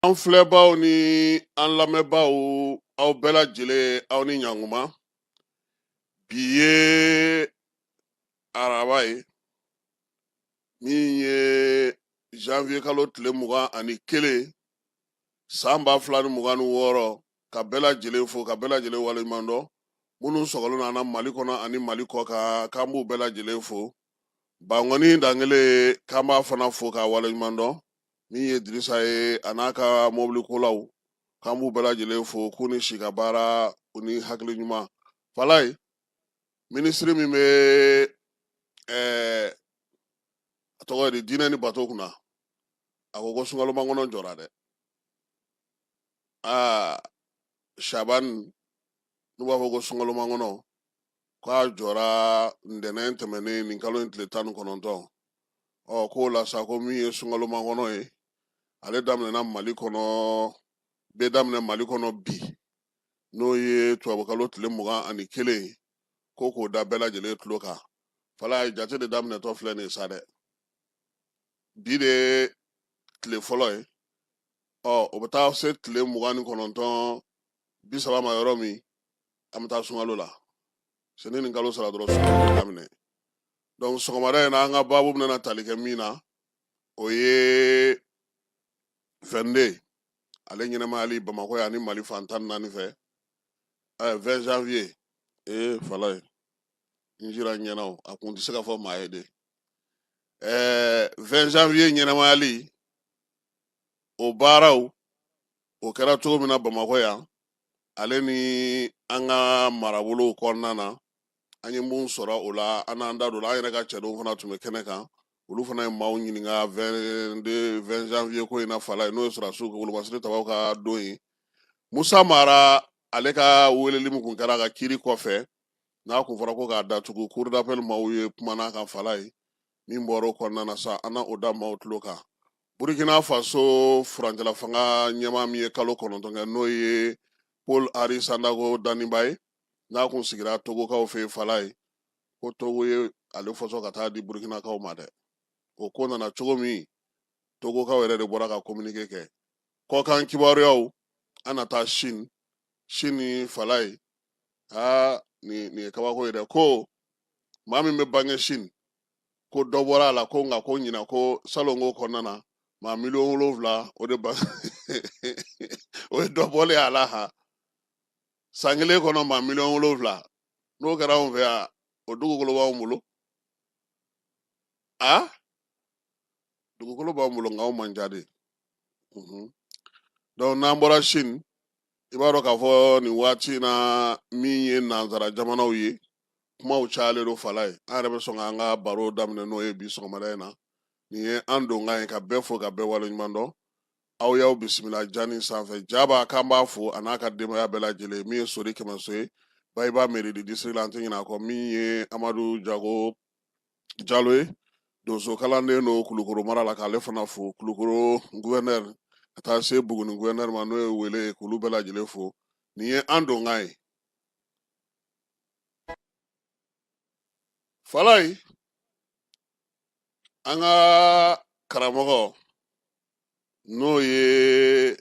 An filɛbaw ni an lamɛnbaw aw bɛɛ lajɛlen aw ni ɲankuma. Bi ye araba ye min ye janvier kalo tile 21 san 2026 ka bɛɛ lajɛlen fo ka bɛɛ lajɛlen waleɲuman dɔn. Minnu sɔgɔlen an na Mali kɔnɔ ani Mali kɔ kan k'an b'u bɛɛ lajɛlen fo. Bangɔni dangele k'an b'a fana fo k'a waleɲuman dɔn. Min ye Dirisa ye a n'a ka mobili kolaw k'an b'u bɛɛ lajɛlen fo k'u ni si ka baara u ni hakili ɲuman. Falaye minisiri min bɛ a tɔgɔ ye di diinɛ ni bato kunna a ko sunkalomakɔnɔ jɔra dɛ. Shabani n'u b'a fɔ ko sunkalomakɔnɔ k'a jɔra ntɛnɛn tɛmɛnen nin kalo in tile 19 k'o la sa ko min ye sunkalomakɔnɔ ye ale daminɛna Mali kɔnɔ bɛ daminɛ Mali kɔnɔ bi n'o ye tubabukalo tile 21 ko k'o da bɛɛ lajɛlen tulo kan. Falaye jate de daminɛtɔ filɛ nin ye sa dɛ. Bi de tile fɔlɔ ye o bɛ taa se tile 29 30 ma yɔrɔ min an bɛ taa sunkalo la. Sini nin kalo sara dɔrɔn sunkalo daminɛ. Donc sɔgɔmada in na an ka baabu bɛna tali kɛ min na o ye 22 ale ɲɛnamayali Bamakɔ yan ni Mali fan 14 fɛ 20 janvier Falaye n jira ɲɛna a kun tɛ se ka fɔ maa ye de 20 janvier ɲɛnamayali o baaraw o kɛra cogo min na Bamakɔ yan ale ni an ka marabolow kɔnɔna na an ye mun sɔrɔ o la an n'an da don an yɛrɛ ka cɛdenw fana tun bɛ kɛnɛ kan olu fana ye maaw ɲininka 20 janvier ko in na Falaye n'o ye sɔrɔdasiw Wolomasiri Tabaw ka don ye. Musa Mara ale ka weleli min kun kɛra a ka kiiri kɔfɛ n'a kun fɔra ko k'a datugu cour d'appel maaw ye kuma n'a kan Falaye min bɔra o kɔnɔna na sa an na o da maaw tulo kan. Burkina Faso furancɛla fanga ɲɛmaa min ye kalo 9 kɛ n'o ye Paul Henri Sandaogo Daniba ye n'a kun sigira Togokaw fɛ Falaye ko Togo ye ale fɔsɔ ka taa di Burkinakaw ma dɛ. O ko nana cogo min Togokaw yɛrɛ de bɔra ka communiqué kɛ. Kɔkan kibaruyaw an na taa Chine ni Falaye nin ye kabako ye dɛ ko maa min bɛ bange Chine ko dɔ bɔra a la ko nka ko ɲina ko salon ko kɔnɔna na maa 7,000,000 o de ba o ye dɔ bɔlen a la ha san kelen kɔnɔ maa 7,000,000 n'o kɛra anw fɛ yan o dugukolo b'anw bolo dugukolo b'anw bolo nka anw man ca de. Donc n'an bɔra Chine i b'a dɔn k'a fɔ nin waati in na min ye nanzara jamanaw ye kumaw cayalen don Falaye an yɛrɛ bɛ sɔn k'an ka baro daminɛ n'o ye bi sɔgɔmada in na nin ye an donkan ye ka bɛɛ fo ka bɛɛ waleɲuman dɔn. Aw y'aw bisimila jani sanfɛ Jaba k'an b'a fo a n'a ka denbaya bɛɛ lajɛlen min ye Sori Kɛmɛso ye Bayiba mairie du district la an tɛ ɲinɛ a kɔ min ye Amadu Jago Jalo ye donso kalanden don Kulukoro mara la k'ale fana fo Kulukoro gouverneur ka taa se Buguni gouverneur ma n'o ye wele k'olu bɛɛ lajɛlen fo nin ye an donkan ye. Falaye an ka karamɔgɔ n'o ye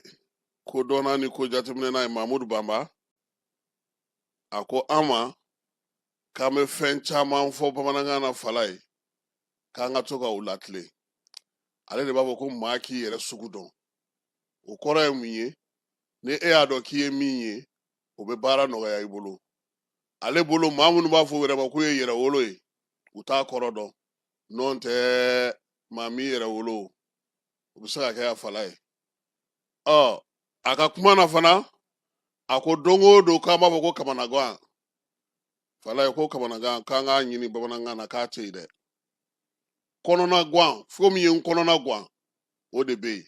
kodɔnna ni ko jateminɛna ye Mamudu Banba a ko an ma k'an bɛ fɛn caman fɔ bamanankan na Falaye k'an ka to ka u latilen ale de b'a fɔ ko maa k'i yɛrɛ sugu dɔn o kɔrɔ ye mun ye ni e y'a dɔn k'i ye min ye o bɛ baara nɔgɔya i bolo ale bolo maa minnu b'a fɔ u yɛrɛ ma k'u ye yɛrɛ wolo ye u t'a kɔrɔ dɔn n'o tɛ maa min yɛrɛ wolo o bɛ se ka kɛ Falaye a ka kuma na fana a ko don o don k'an b'a fɔ ko kamanagan Falaye ko kamanagan k'an k'a ɲini bamanankan na k'a tɛ yen dɛ kɔnɔna gan fo min ye n kɔnɔna gan o de bɛ yen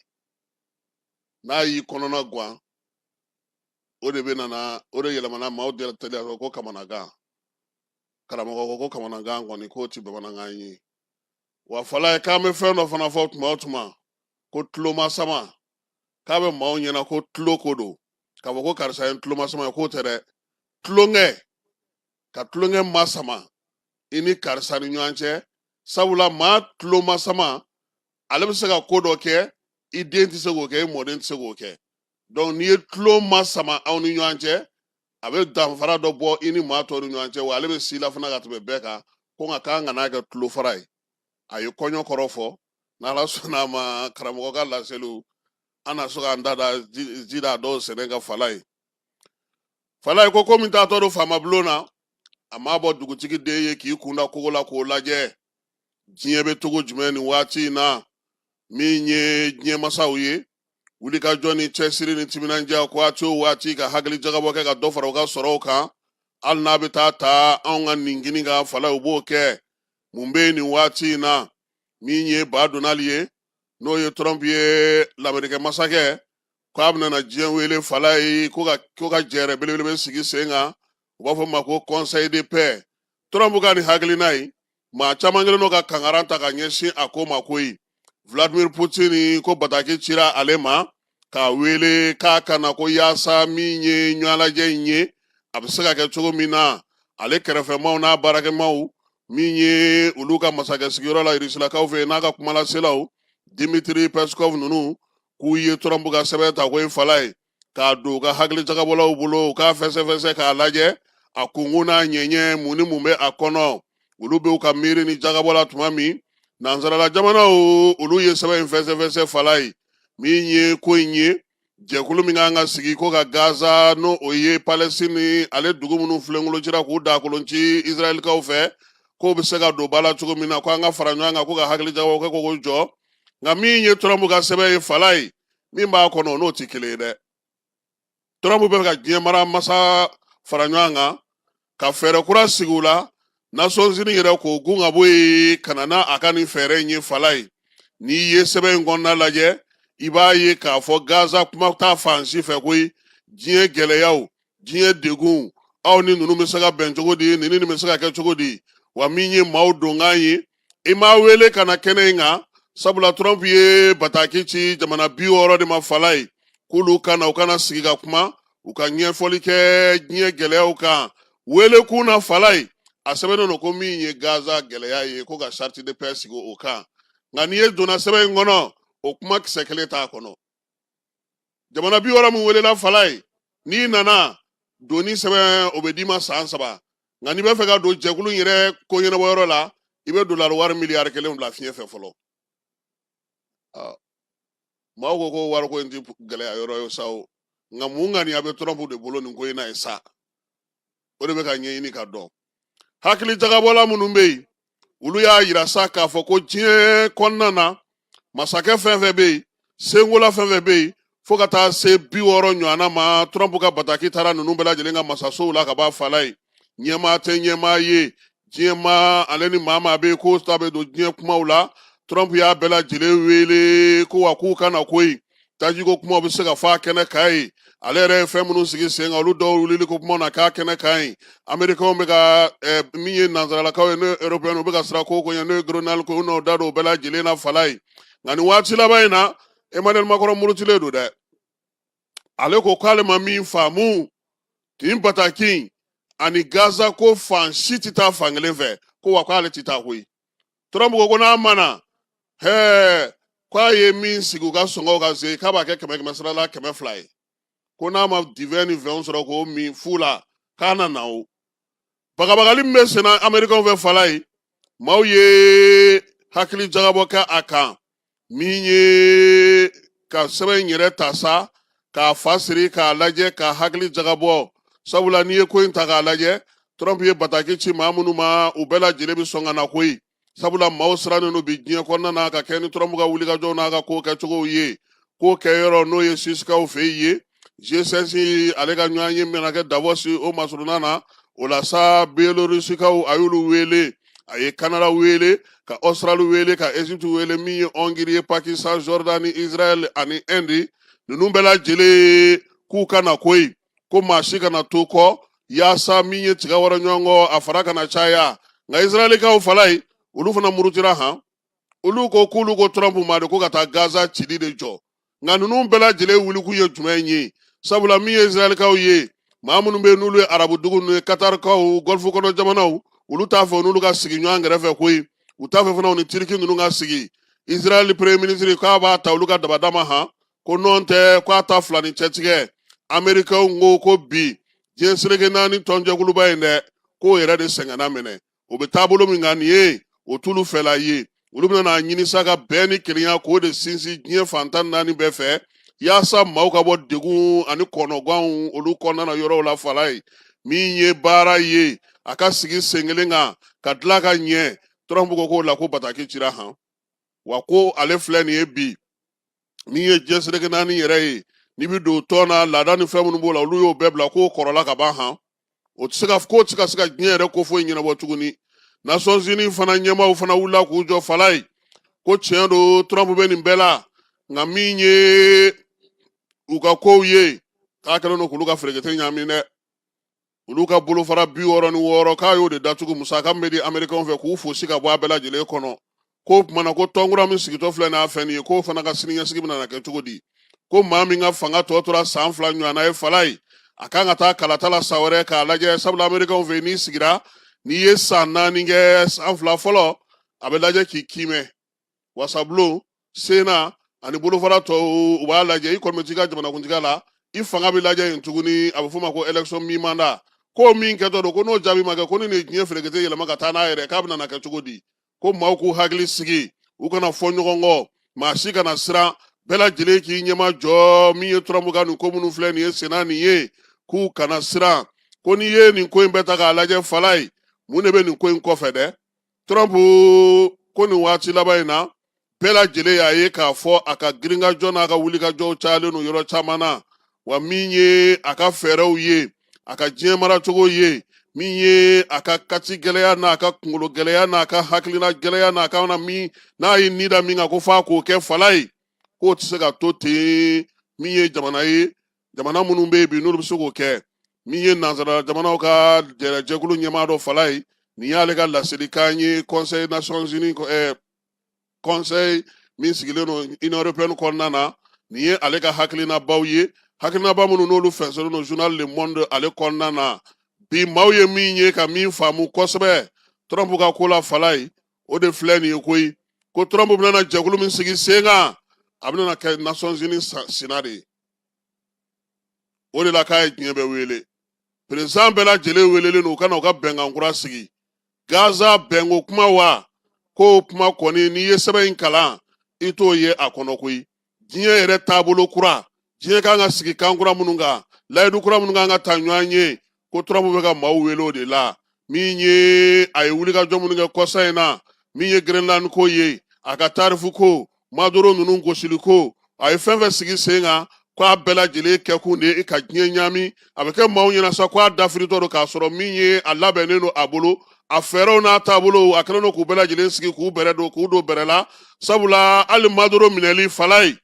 n'a y'i kɔnɔna gan o de bɛ nana o de yɛlɛmana maaw de teliya ko kamanagan karamɔgɔ ko kamanagan kɔni k'o tɛ bamanankan ye wa Falaye k'an bɛ fɛn dɔ fana fɔ tuma o tuma ko tuloma sama k'a bɛ maaw ɲɛna ko tulo ko don k'a fɔ ko karisa ye tuloma sama ye k'o tɛ dɛ tulonkɛ ka tulonkɛ ma sama i ni karisa ni ɲɔgɔn cɛ sabula maa tuloma sama ale bɛ se ka ko dɔ kɛ i den tɛ se k'o kɛ i mɔden tɛ se k'o kɛ donc n'i ye tulo ma sama aw ni ɲɔgɔn cɛ a bɛ danfara dɔ bɔ i ni maa tɔw ni ɲɔgɔn cɛ wa ale bɛ s'i la fana ka tɛmɛ bɛɛ kan ko nka k'an kana kɛ tulo fara ye a ye kɔɲɔ kɔrɔ fɔ n'ala sɔnna a ma karamɔgɔ ka laseliw an na so k'an da ji da dɔw sɛnɛ ka fala ye fala ye ko komi taatɔ don faama bulon na a m'a bɔ dugutigi den ye k'i kunda kogo la k'o lajɛ diɲɛ bɛ cogo jumɛn nin waati in na min ye diɲɛ masaw ye wulikajɔ ni cɛsiri ni timinandiya waati o waati ka hakili jagabɔ kɛ ka dɔ fara u ka sɔrɔw kan hali n'a bɛ taa anw ka ningini ka fala u b'o kɛ mun bɛ nin waati in na min ye ba donali ye n'o ye Trump ye lamɛrikɛ masakɛ k'a bɛna diɲɛ wele fala ye ko ka jɛrɛ belebele bɛ sigi sen kan u b'a fɔ ma ko conseil de paix Trump ka nin hakilina ye maa caman kɛlen don ka kangaran ta ka ɲɛsin a ko ma koyi Vladimir Putin ko bataki cira ale ma k'a wele k'a kana ko yaasa min ye ɲɔgɔnlajɛ in ye a bɛ se ka kɛ cogo min na ale kɛrɛfɛmaw n'a baarakɛmaw min ye olu ka masakɛ sigiyɔrɔ la Rusilakaw fɛ n'a ka kumalaselaw Dmitry Peskov ninnu k'u ye Trump ka sɛbɛn ta ko ye fala ye k'a don u ka hakili jagabɔlaw bolo u k'a fɛsɛfɛsɛ k'a lajɛ a kungo n'a ɲɛɲɛ mun ni mun bɛ a kɔnɔ olu bɛ u ka miiri ni jagabɔla tuma min nansarala jamanaw olu ye sɛbɛn in fɛsɛfɛsɛ fala ye min ye ko in ye jɛkulu min kan ka sigi ko ka Gaza n'o o ye Palestine ale dugu minnu filenkolocira k'u dakolonci Israɛlikaw fɛ k'o bɛ se ka don ba la cogo min na ko an ka fara ɲɔgɔn kan ko ka hakili jagabɔ kɛ k'o jɔ nka min ye Trump ka sɛbɛn ye fala ye min b'a kɔnɔ n'o tɛ kelen ye dɛ Trump bɛ ka diɲɛ mara masa fara ɲɔgɔn kan ka fɛɛrɛ kura sigi u la Nations Unies yɛrɛ k'o gun ka bɔ yen ka na n'a ka nin fɛɛrɛ in ye fala ye n'i ye sɛbɛn in kɔnɔna lajɛ i b'a ye k'a fɔ Gaza kuma t'a fan si fɛ koyi diɲɛ gɛlɛyaw diɲɛ degun aw ni ninnu bɛ se ka bɛn cogo di nin bɛ se ka kɛ cogo di wa min ye maaw donkan ye i m'a wele ka na kɛnɛ in kan sabula Trump ye bataki ci jamana 60 de ma fala ye k'olu kana u kana sigi ka kuma u ka ɲɛfɔli kɛ diɲɛ gɛlɛyaw kan wele kun na fala ye a sɛbɛnnen don ko min ye Gaza gɛlɛya ye ko ka charte de paix sigi o kan nka n'i ye donna sɛbɛn in kɔnɔ o kuma kisɛ kelen t'a kɔnɔ jamana 60 min welela fala ye n'i nana doni sɛbɛn o bɛ d'i ma san 3 nka n'i bɛ fɛ ka don jɛkulu in yɛrɛ ko ɲɛnabɔyɔrɔ la i bɛ dollar wari miliyari 1 bila fiɲɛ fɛ fɔlɔ maaw ko ko wariko in tɛ gɛlɛya yɔrɔ ye sa o nka mun ŋaniya bɛ Trump de bolo nin ko in na ye sa o de bɛ ka ɲɛɲini ka dɔn hakili jagabɔla minnu bɛ yen olu y'a yira sa k'a fɔ ko diɲɛ kɔnɔna na masakɛ fɛn fɛn bɛ yen senkola fɛn fɛn bɛ yen fo ka taa se 60 ɲɔgɔnna ma Trump ka bataki taara ninnu bɛɛ lajɛlen ka masasow la ka b'a fala ye ɲɛmaa tɛ ɲɛmaa ye diɲɛ maa ale ni maa bɛ yen k'o ta bɛ don diɲɛ kumaw la Trump y'a bɛɛ lajɛlen wele ko wa k'u kana ko yen tajiko kumaw bɛ se ka fɔ a kɛnɛ kan ye ale yɛrɛ ye fɛn minnu sigi sen kan olu dɔw wulili ko kumaw na k'a kɛnɛ kan ye Amerikɛnw bɛ ka min ye nansaralakaw ye n'o ye Européen u bɛ ka siran ko ɲɛ n'o ye Gronal ko n'o da don o bɛɛ lajɛlen na fala ye nka nin waati laban in na Emmanuel Macron murutilen don dɛ ale ko k'ale ma min faamu tin bataki ani Gaza ko fan si tɛ taa fan kelen fɛ ko wa k'ale tɛ taa koyi Trump ko n'a mana k'a ye min sigi u ka sɔngɔw ka se k'a b'a kɛ 100 sara la 200 ye ko n'a ma divin ni fɛnw sɔrɔ k'o min fu la k'a na o bagabagali min bɛ sen na Amerikɛnw fɛ fala ye maaw ye hakili jagabɔ kɛ a kan min ye ka sɛbɛn yɛrɛ ta sa k'a fa siri k'a lajɛ k'a hakili jagabɔ sabula n'i ye ko in ta k'a lajɛ Trump ye bataki ci maa minnu ma u bɛɛ lajɛlen bɛ sɔn ka na koyi sabula maaw sirannen don bi diɲɛ kɔnɔna na ka kɛ ni Trump ka wulikajɔw n'a ka ko kɛcogow ye ko kɛyɔrɔ n'o ye sisikaw fɛ yen G5 ale ka ɲɔgɔn ye mina kɛ Davos o masurunan na o la sa Belorusikaw a y'olu wele a ye Canada wele ka Australie wele ka Egypte wele min ye Hongrie ye Pakistan Jordan Israel ani Inde ninnu bɛɛ lajɛlen k'u kana koyi ko maa si kana to kɔ yaasa min ye tiga wɛrɛ ɲɔgɔn kɔ a fara kana caya nka Israɛlikaw fala ye olu fana murutira olu ko k'olu ko Trump ma de ko ka taa Gaza cili de jɔ nka ninnu bɛɛ lajɛlen wulikun ye jumɛn ye sabula min ye Israɛlikaw ye maa minnu bɛ yen n'olu ye arabu dugu ninnu ye Katarikaw Gulf kɔnɔ jamanaw olu t'a fɛ n'olu ka sigi ɲɔgɔn kɛrɛfɛ koyi u t'a fɛ fana u ni Turki ninnu ka sigi Israel premier ministre ko ba ta oluka dabadama ha ko nonte ko ata flani chetige America ngo ko bi jensrege nani tonje guluba inde ko yere de sengana mene o be tabulo mi ngani ye o tulu fela ye olu na nyini saka beni kiriya ko de sinsi nye fantan nani be fe yasa mauka bo degu ani kono gwan olu konna na yoro la falai mi nye bara ye aka sigi sengelenga kadla ka nye Trump ko la ko bataki chira ha wa ko ale filɛ nin ye bi min ye jɛnsɛrɛgɛ naani yɛrɛ ye n'i bi don tɔn na laada ni fɛn minnu b'o la olu y'o bɛɛ bila k'o kɔrɔla ka ban han o tɛ se ka k'o tɛ se ka diɲɛ yɛrɛ ko foyi ɲɛnabɔ tuguni Nations Unies fana ɲɛmaaw fana wulila k'u jɔ fala ye ko tiɲɛ don Trump bɛ nin bɛɛ la nka min ye u ka kow ye k'a kɛlen don k'olu ka ferekete ɲagami dɛ olu ka bolofara 66 k'a y'o de datugu musaka min bɛ di Américains fɛ k'u fosi ka bɔ a bɛɛ lajɛlen kɔnɔ ko kumana ko tɔnkura min sigitɔ filɛ n'a fɛn nin ye k'o fana ka siniɲɛsigi bɛna na kɛ cogo di ko maa min ka fanga tɔ tora san 2 ɲɔgɔnna ye fala ye a kan ka taa kalata la san wɛrɛ k'a lajɛ sabula Américains fɛ n'i sigira n'i ye san 4 kɛ san 2 fɔlɔ a bɛ lajɛ k'i kimɛ wasabulon sena ani bolofara tɔw u b'a lajɛ i kɔni bɛ t'i ka jamanakuntigiya la i fanga bɛ lajɛ yen tuguni a bɛ f'o ma ko élection mi mandat ko min kɛtɔ don ko n'o jaabi ma kɛ ko ni nin diɲɛ ferekete yɛlɛma ka taa n'a yɛrɛ k'a bɛna na kɛ cogo di ko maaw k'u hakili sigi u kana fɔ ɲɔgɔn kɔ maa si kana siran bɛɛ lajɛlen k'i ɲɛma jɔ min ye Trump ka nin ko minnu filɛ nin ye senna nin ye k'u kana siran ko n'i ye nin ko in bɛɛ ta k'a lajɛ fala ye mun de bɛ nin ko in kɔfɛ dɛ Trump ko nin waati laban in na bɛɛ lajɛlen y'a ye k'a fɔ a ka girinka n'a ka wulikajɔw cayalen don yɔrɔ caman na wa min ye a ka fɛɛrɛw ye a ka diɲɛ maracogo ye min ye a ka kati gɛlɛya n'a ka kunkolo gɛlɛya n'a ka hakilina gɛlɛya n'a ka n'a ye ni da min kan ko f'a k'o kɛ fala ye k'o tɛ se ka to ten min ye jamana minnu bɛ yen bi n'olu bɛ se k'o kɛ min ye nanzara jamanaw ka jɛkulu ɲɛmaa dɔ fala ye nin y'ale ka laselikan ye Conseil Nations Unies Conseil min sigilen don Union Européenne kɔnɔna na nin ye ale ka hakilinaba ye hakilinaba minnu n'olu fɛnsɛnnen don journal Le Monde ale kɔnɔna na bi maaw ye min ye ka min faamu kosɛbɛ Trump ka ko la fala ye o de filɛ nin ye koyi ko Trump bɛna jɛkulu min sigi sen kan a bɛna kɛ Nations Unies sina de ye o de la k'a ye diɲɛ bɛɛ wele président bɛɛ lajɛlen welelen don u kana u ka bɛnkan kura sigi Gaza bɛnko kuma wa ko kuma kɔni n'i ye sɛbɛn in kalan i t'o ye a kɔnɔ koyi diɲɛ yɛrɛ taabolo kura diɲɛ kan ka sigi kan kura minnu kan layidu kura minnu kan ka ta ɲɔgɔn ye ko Trump bɛ ka maaw wele o de la min ye a ye wulikajɔ minnu kɛ kɔsa in na min ye Greenland ko ye a ka tarifu ko Maduro ninnu gosili ko a ye fɛn fɛn sigi sen kan k'a bɛɛ lajɛlen kɛkun de ye ka diɲɛ ɲami a bɛ kɛ maaw ɲɛna sa k'a dafiritɔ don k'a sɔrɔ min ye a labɛnnen don a bolo a fɛɛrɛw n'a taabolo a kɛlen don k'u bɛɛ lajɛlen sigi k'u don bɛrɛ la sabula hali Maduro minɛli fala ye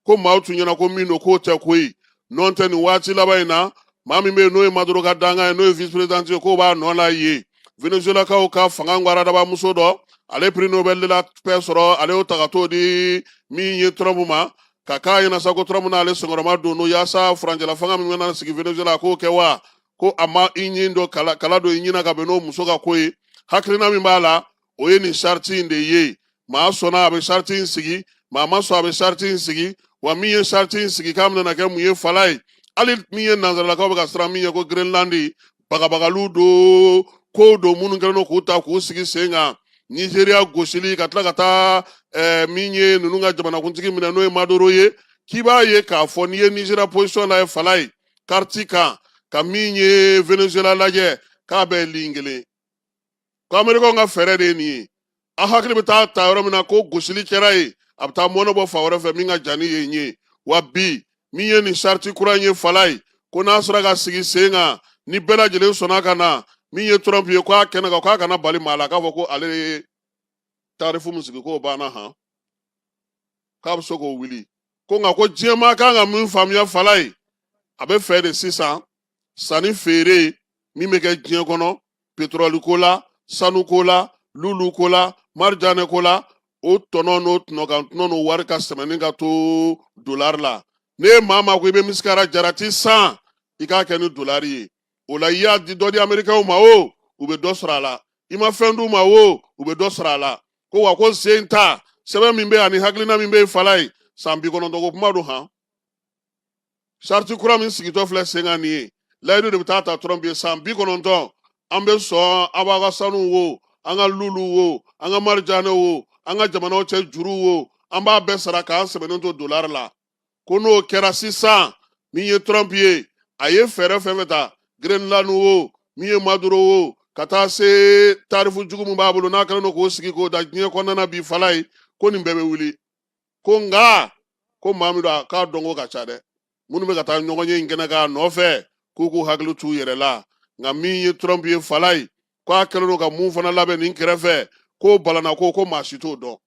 ko maaw tun ɲɛna ko min don k'o tɛ koyi nɔn tɛ nin waati laban in na maa min bɛ yen n'o ye Maduro ka dankan ye n'o ye vice président ye k'o b'a nɔ la ye Venezuelakaw ka fanga ŋwaradaba muso dɔ ale prix Nobel de la paix sɔrɔ ale y'o ta ka t'o di min ye Trump ma ka k'a ɲɛna sa ko Trump n'ale sɔngɔrɔma don n'o yaasa furancɛla fanga min bɛna sigi Venezuela k'o kɛ wa ko a ma i ɲin dɔ kala don i ɲina ka bɛn n'o muso ka ko ye hakilina min b'a la o ye nin sariti in de ye maa sɔnna a bɛ sariti in sigi maa ma sɔn a bɛ sariti in sigi wa min ye sariti in sigi k'a bɛna kɛ mun ye fala ye hali min ye nanzaralakaw bɛ ka siran min ye ko Greenland bagabagaliw don kow don minnu kɛlen don k'u ta k'u sigi sen kan Nigeria gosili ka tila ka taa min ye ninnu ka jamanakuntigi minɛ n'o ye Maduro ye k'i b'a ye k'a fɔ n'i ye Nigeria position lajɛ fala ye kariti kan ka min ye Venezuela lajɛ k'a bɛ ligne kelen ko Americains ka fɛɛrɛ de ye nin ye a hakili bɛ taa ta yɔrɔ min na ko gosili kɛra ye a bɛ taa mɔnɛ bɔ fa wɛrɛ fɛ min ka jan ni ye ye wa bi min ye nin sariti kura ye fala ye ko n'a sera ka sigi sen kan ni bɛɛ lajɛlen sɔnna ka na min ye Trump ye k'a kɛnɛ kan k'a kana bali maa la k'a fɔ ko ale ye tarifu min sigi k'o banna han k'a bɛ se k'o wuli ko nka ko diɲɛmaa kan ka min faamuya fala ye a bɛ fɛ de sisan sanni feere min bɛ kɛ diɲɛ kɔnɔ pétrole ko la sanu ko la lulu ko la marijane ko la o tɔnɔ n'o tɔnɔkan tɔnɔ n'o wari ka sɛmɛni ka to dolari la ne ye maa ko i bɛ misikara jarati san i k'a kɛ ni dolari ye o la i y'a di dɔ di Américains ma o u bɛ dɔ sɔrɔ a la i ma fɛn d'u ma o u bɛ dɔ sɔrɔ a la ko wa ko sen ta sɛbɛn min bɛ ani hakilina min bɛ fala ye san 90 ko kuma don han sariti kura min sigitɔ filɛ sen kan nin ye layidu de bɛ taa ta Trump ye san 90 an bɛ sɔn a b'a ka sanu wo an ka lulu wo an ka marijanɛ wo an ka jamanaw cɛ juru wo an b'a bɛɛ sara k'an sɛbɛnnen to dolari la ko n'o kɛra sisan min ye Trump ye a ye fɛɛrɛ fɛn fɛn ta Greenland wo min ye Maduro wo ka taa se tarifu jugu min b'a bolo n'a kɛlen don k'o sigi k'o da diɲɛ kɔnɔna na bi fala ye ko nin bɛɛ bɛ wuli ko nka ko maa min don a k'a dɔn ko ka ca dɛ minnu bɛ ka taa ɲɔgɔn ye in kɛnɛ k'a nɔfɛ k'u k'u hakili t'u yɛrɛ la nka min ye Trump ye fala ye k'a kɛlen don ka mun fana labɛn nin kɛrɛfɛ k'o balana ko maa si t'o dɔn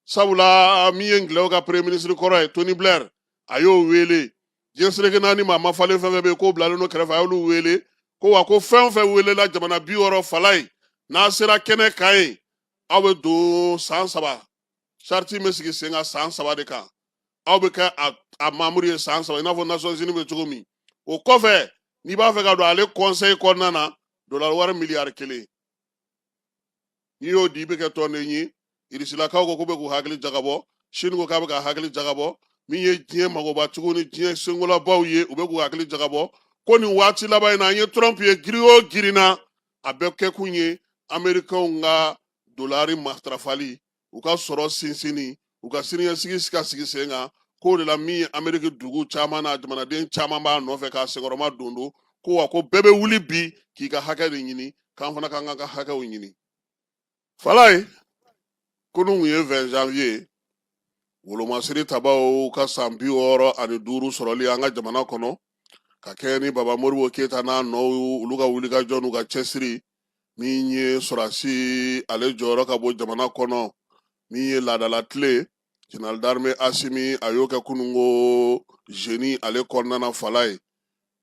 sabula min ye Ngilɛw ka premier ministre kɔrɔ ye Tony Blair a y'o wele diɲɛ seleke naani maa ma falen fɛn fɛn bɛ yen k'o bilalen don kɛrɛfɛ a y'olu wele ko wa ko fɛn o fɛn welela jamana 60 fala ye n'a sera kɛnɛ kan ye aw bɛ don san 3 sariti bɛ sigi sen kan san 3 de kan aw bɛ kɛ a mamuru ye san 3 i n'a fɔ Nations Unies bɛ cogo min o kɔfɛ n'i b'a fɛ ka don ale conseil kɔnɔna na dolari wari miliyari 1 n'i y'o di i bɛ kɛ tɔnden ye Irisilakaw ko bɛ k'u hakili jagabɔ Sini ko k'a bɛ ka hakili jagabɔ min ye diɲɛ magoba cogo ni diɲɛ sengolabaw ye u bɛ k'u hakili jagabɔ ko nin waati laban in na an ye Trump ye giri o girinna a bɛɛ kɛ kun ye Amerikɛnw ka dolari matarafali u ka sɔrɔ sinsinni u ka siniɲɛsigi ka sigi sen kan k'o de la min ye Ameriki dugu caman na jamanaden caman b'a nɔfɛ k'a senkɔrɔma don ko wa ko bɛɛ bɛ wuli bi k'i ka hakɛ de ɲini k'an fana k'an ka hakɛw ɲini fala ye ko nin ye 20 janvier wolomasiri tabaw ka san 65 sɔrɔli an ka jamana kɔnɔ ka kɛ ni Baba Moribo Keyita n'a nɔw olu ka wulikajɔ n'u ka cɛsiri min ye sɔrɔdasi ale jɔyɔrɔ ka bɔ jamana kɔnɔ min ye laadala tile Général d'armée Asimi a y'o kɛ kunungo génie ale kɔnɔna na fala ye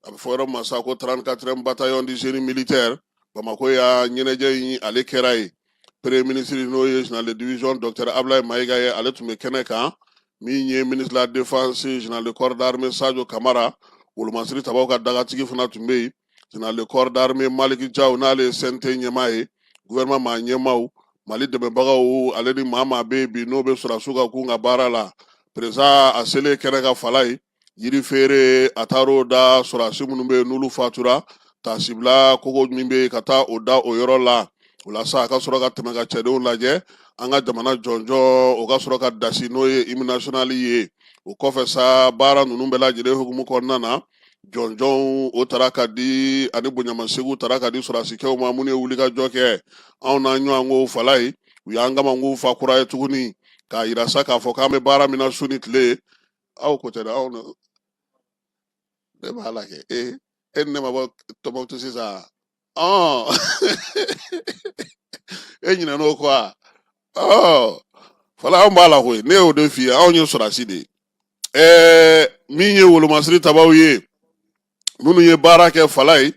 a bɛ fɔ yɔrɔ ma sa ko 34e bataillon du génie militaire Bamako ya ɲɛnajɛ in ale kɛra ye premier ministre n'o ye général de division Dr Ablaye Mayiga ye ale tun bɛ kɛnɛ kan min ye ministre de la défense général de corps d'armée Sadio Kamara wolomasiri tabaw ka dagatigi fana tun bɛ yen général de corps d'armée Maliki Jaw n'ale ye CNT ɲɛmaa ye gouvernement maa ɲɛmaaw Mali dɛmɛbagaw ale ni maa maa bɛ yen bi n'o bɛ sɔrɔdasiw ka kun ka baara la président a selen kɛnɛ ka fala ye yiri feere a taar'o da sɔrɔdasi minnu bɛ yen n'olu fatura tasibila kogo min bɛ yen ka taa o da o yɔrɔ la o la sa a ka sɔrɔ ka tɛmɛ ka cɛdenw lajɛ an ka jamana jɔnjɔn o ka sɔrɔ ka dasi n'o ye hymne national ye o kɔfɛ sa baara ninnu bɛɛ lajɛlen hukumu kɔnɔna na jɔnjɔnw o taara ka di ani bonyamasegu taara ka di sɔrɔdasikɛw ma minnu ye wulikajɔ kɛ anw na ɲɔgɔn ko fala ye u y'an kamankun fa kura ye tuguni k'a yira sa k'a fɔ k'an bɛ baara min na su ni tile aw ko tɛ dɛ aw ne b'a la kɛ e ni ne ma bɔ Tɔnbukutu sisan e ɲinɛna o kɔ a fala anw b'a la koyi ne y'o de f'i ye anw ye sɔrɔdasi de ye min ye wolomasiri tabaw ye minnu ye baara kɛ fala ye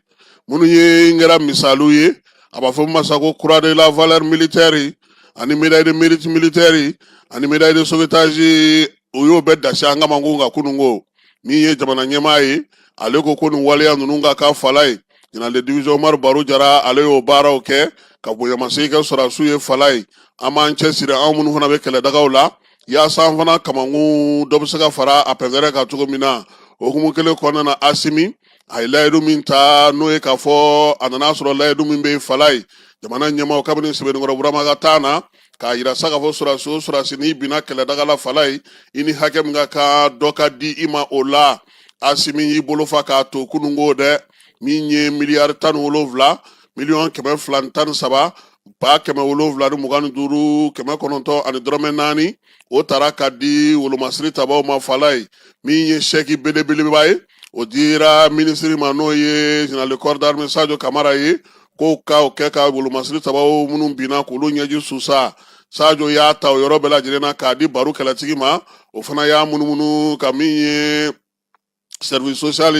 minnu ye n kɛra misaliw ye a b'a fɔ min ma sa ko croix de la valeur militaire ani médaille de mérite militaire ani médaille de sauvetage o y'o bɛɛ dasi an kamankun kan kunungo min ye jamana ɲɛmaa ye ale ko nin waleya ninnu ka k'a fala ye général de division Umaru Baro Jara ale y'o baaraw kɛ ka bonyamasegi kɛ sɔrɔdasiw ye fala ye an b'an cɛsiri anw minnu fana bɛ kɛlɛdagaw la yaasa an fana kamankun dɔ bɛ se ka fara a pɛnkɛrɛ kan cogo min na o hukumu kelen kɔnɔna na Asimi a ye layidu min ta n'o ye k'a fɔ a nana sɔrɔ layidu min bɛ fala ye jamana ɲɛmaaw kabini Sɛbɛnnikɔrɔ Burama ka taa na k'a yira sa k'a fɔ sɔrɔdasi o sɔrɔdasi n'i binna kɛlɛdaga la fala ye i ni hakɛ min ka kan dɔ ka di i ma o la Asimi y'i bolo fa k'a to kunungo dɛ min ye miliyari 17 miliyɔn 213 ba 725 509 ani dɔrɔmɛ 4 o taara ka di wolomasiri tabaw ma fala ye min ye sɛki belebeleba ye o dira ministre ma n'o ye général de corps d'armée Sadio Kamara ye ko o kɛ ka wolomasiri tabaw minnu binna k'olu ɲɛji susa Sadio y'a ta o yɔrɔ bɛɛ lajɛlen na k'a di Baro kɛlɛtigi ma o fana y'a munumunu ka min ye service social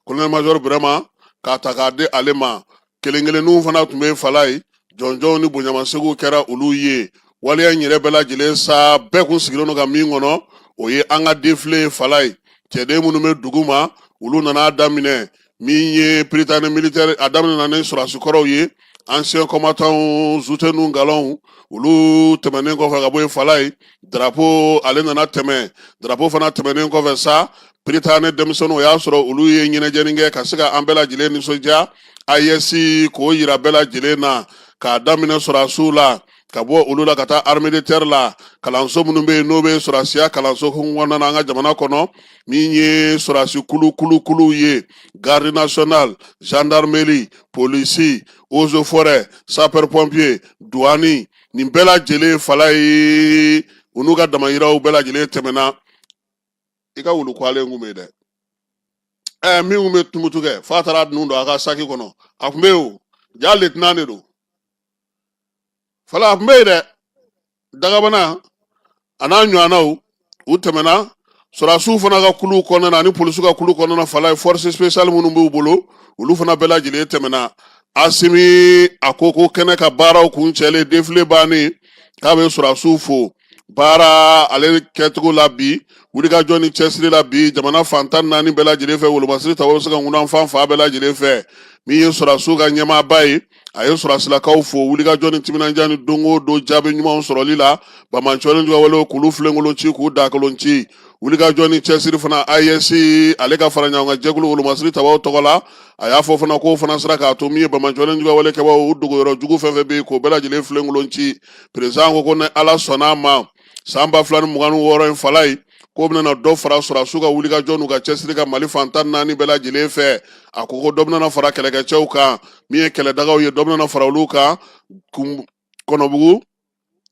colonel major Burama k'a ta k'a di ale ma kelen-kelenninw fana tun bɛ fala ye jɔnjɔnw ni bonyamasegu kɛra olu ye waleya in yɛrɛ bɛɛ lajɛlen sa bɛɛ kun sigilen don ka min kɔnɔ o ye an ka défilé fala ye cɛden minnu bɛ dugu ma olu nana daminɛ min ye prytanne militaire a daminɛ ni sɔrɔdasikɔrɔw ye ancien combattants Zutenu Galɔnw olu tɛmɛnen kɔfɛ ka bɔ yen Falaye drapeau ale nana tɛmɛ drapeau fana tɛmɛnen kɔfɛ sa Pirita ne denmisɛnninw o y'a sɔrɔ olu ye ɲɛnajɛnin kɛ ka se ka an bɛɛ lajɛlen nisɔndiya AES k'o yira bɛɛ lajɛlen na k'a daminɛ sɔrɔdasiw la ka bɔ olu la ka taa armée de terre la kalanso minnu bɛ yen n'o bɛ sɔrɔdasiya kalanso kɔnɔna na an ka jamana kɔnɔ min ye sɔrɔdasi kulu ye garde nationale gendarmerie polisi eaux et forêts sapeur pompier douane nin bɛɛ lajɛlen Falaye u n'u ka damayiraw bɛɛ lajɛlen tɛmɛna i ka wulu kwalen kun bɛ yen dɛ min kun bɛ tumutu kɛ f'a taara ninnu don a ka saki kɔnɔ a kun bɛ yen o ja lieutenant de don Falaye a kun bɛ yen dɛ dagabana a n'a ɲɔgɔnnaw u tɛmɛna sɔrɔdasiw fana ka kulu kɔnɔna ani polisiw ka kulu kɔnɔna Falaye force spéciale minnu b'u bolo olu fana bɛɛ lajɛlen tɛmɛna Asimi a ko kɛnɛ ka baaraw kun cɛlen défilé bannen k'a bɛ sɔrɔdasiw fo baara ale kɛcogo la bi wulikajɔ ni cɛsiri la bi jamana fan 14 bɛɛ lajɛlen fɛ wolomasiri taw bɛ se ka ŋunan fan fa bɛɛ lajɛlen fɛ min ye sɔrɔdasiw ka ɲɛmaaba ye a ye sɔrɔdasilakaw fo wulikajɔ ni timinandiya ni don o don jaabi ɲumanw sɔrɔli la Bamaɲɔni Jugawale k'olu filenkolon ci k'u dakolon ci wulikajɔ ni cɛsiri fana AES ale ka fara ɲɔgɔn kan jɛkulu wolomasiri tabaw tɔgɔ la a y'a fɔ fana k'o fana sera k'a to min ye Bamaɲɔni Jugawale kɛbaaw u dogoyɔrɔ jugu fɛn fɛn bɛ yen k'o bɛɛ lajɛlen filenkolon ci président ko ni Ala sɔnn'a ma san 2026 in Falaye ko bɛna dɔ fara sɔrɔdasiw ka wulikajɔ n'u ka cɛsiri ka Mali fan 14 bɛɛ lajɛlen fɛ a ko dɔ bɛna fara kɛlɛkɛcɛw kan min ye kɛlɛdagaw ye dɔ bɛna fara olu kan Kɔnɔbugu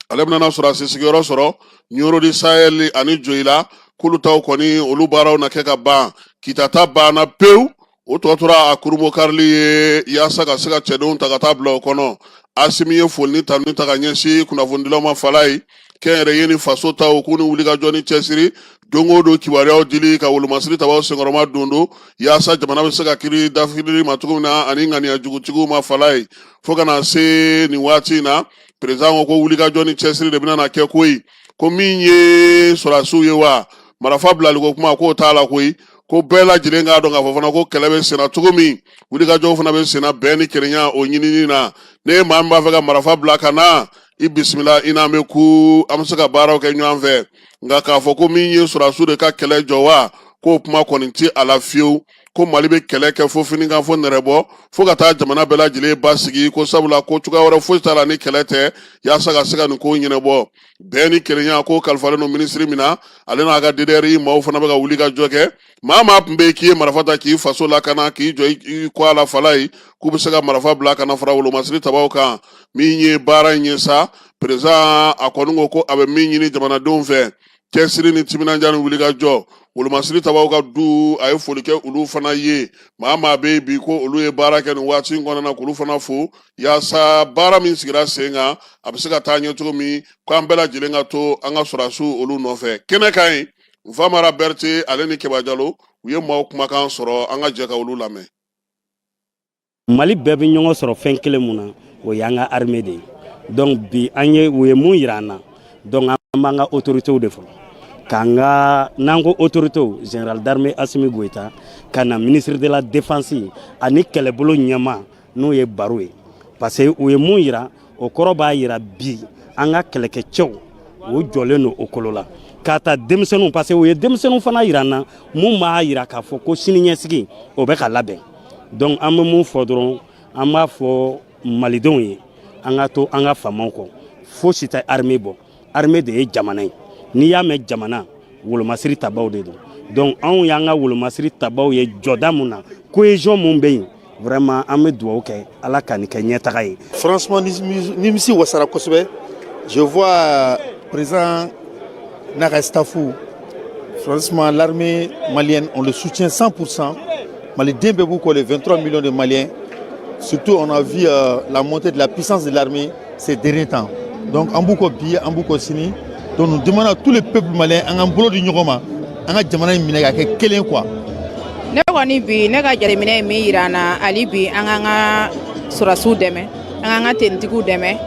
ale bɛna sɔrɔdasi sigiyɔrɔ sɔrɔ Nioro Sahel ani Joyila k'olu taw kɔni olu baaraw na kɛ ka ban Kitata banna pewu o tɔ tora a kurubo karili ye yaasa ka se ka cɛdenw ta ka taa bila o kɔnɔ Asimi ye folini ta ka ɲɛsin kunnafonidilaw ma Falaye kɛnyɛrɛye ni faso taw k'u ni wulikajɔ ni cɛsiri don o don kibaruyaw dili ka wolomasiri tabaw senkɔrɔma dondo yaasa jamana bɛ se ka kiri dafiri ma cogo min na ani ŋaniya jugutigiw ma Falaye fo ka na se nin waati in na président ko wulikajɔ ni cɛsiri de bɛna na kɛ koyi ko min ye sɔrɔdasiw ye wa marafa bilaliko kuma k'o t'a la koyi ko bɛɛ lajɛlen k'a dɔn k'a fɔ fana ko kɛlɛ bɛ senna cogo min wulikajɔw fana bɛ senna bɛn ni kelenya o ɲinini na ne ye maa min b'a fɛ ka marafa bila ka na i bisimila i n'an bɛ ku an bɛ se ka baaraw kɛ ɲɔgɔn fɛ nka k'a fɔ ko min ye sɔrɔdasiw de ka kɛlɛ jɔ wa k'o kuma kɔni ti a la fiyewu ko Mali bɛ kɛlɛ kɛ fo finikan fo nɛrɛbɔ fo ka taa jamana bɛɛ lajɛlen basigi ko sabula ko cogoya wɛrɛ foyi t'a la ni kɛlɛ tɛ yaasa ka se ka nin ko ɲɛnabɔ bɛn ni kelenya ko kalifalen don minisiri min na ale n'a ka DDR maaw fana bɛ ka wuli ka jɔ kɛ maa tun bɛ yen k'i ye marifa ta k'i faso lakana k'i jɔ i kɔ a la Falaye k'u bɛ se ka marifa bila kana fara wolomasiri tabaw kan min ye baara in ye sa président a kɔni ko a bɛ min ɲini jamanadenw fɛ cɛsiri ni timinandiya ni wulikajɔ wolomasiri tabaw ka du a ye foli kɛ olu fana ye maa bɛ yen bi ko olu ye baara kɛ nin waati in kɔnɔna na k'olu fana fo yaasa baara min sigira sen kan a bɛ se ka taa ɲɛ cogo min k'an bɛɛ lajɛlen ka to an ka sɔrɔdasiw olu nɔfɛ kɛnɛ ka ɲi Nfamara Berete ale ni Keba Jalo u ye maaw kumakan sɔrɔ an ka jɛ ka olu lamɛn. Mali bɛɛ bɛ ɲɔgɔn sɔrɔ fɛn kelen mun na o y'an ka armée de ye donc bi u ye mun yira an na donc an b'an ka autorités de fɔ k'an ka n'an ko autorités général d'armée Asimi Goïta ka na ministre de la défense ani kɛlɛbolo ɲɛma n'o ye Baro ye parce que u ye mun yira o kɔrɔ b'a yira bi an ka kɛlɛkɛcɛw o jɔlen don o kolo la k'a ta denmisɛnninw parce que u ye denmisɛnninw fana yira an na mun b'a yira k'a fɔ ko siniɲɛsigi o bɛ ka labɛn donc an bɛ mun fɔ dɔrɔn an b'a fɔ malidenw ye an ka to an ka faamaw kɔ fosi tɛ armée bɔ armée de ye jamana ye n'i y'a mɛn jamana wolomasiri tabaw de don donc anw y'an ka wolomasiri tabaw ye jɔda mun na cohésion mun bɛ yen vraiment an bɛ dugawu kɛ ala ka nin kɛ ɲɛtaga ye. Franchement nimisi wasara kosɛbɛ je vois président Naka Stafou franchement l'armée malienne on le soutient 100%. Mali den bɛ b'u kɔ les 23 millions de Maliens surtout on a vu la montée de la puissance de l'armée ces derniers temps donc an b'u kɔ bi an b'u kɔ sini donc nous demandons à tous les peuples maliens an k'an bolo di ɲɔgɔn ma an ka jamana in minɛ ka kɛ kelen quoi. Ne kɔni bi ne ka jateminɛ ye min yira an na hali bi an k'an ka sɔrɔdasiw dɛmɛ an k'an ka tenitigiw dɛmɛ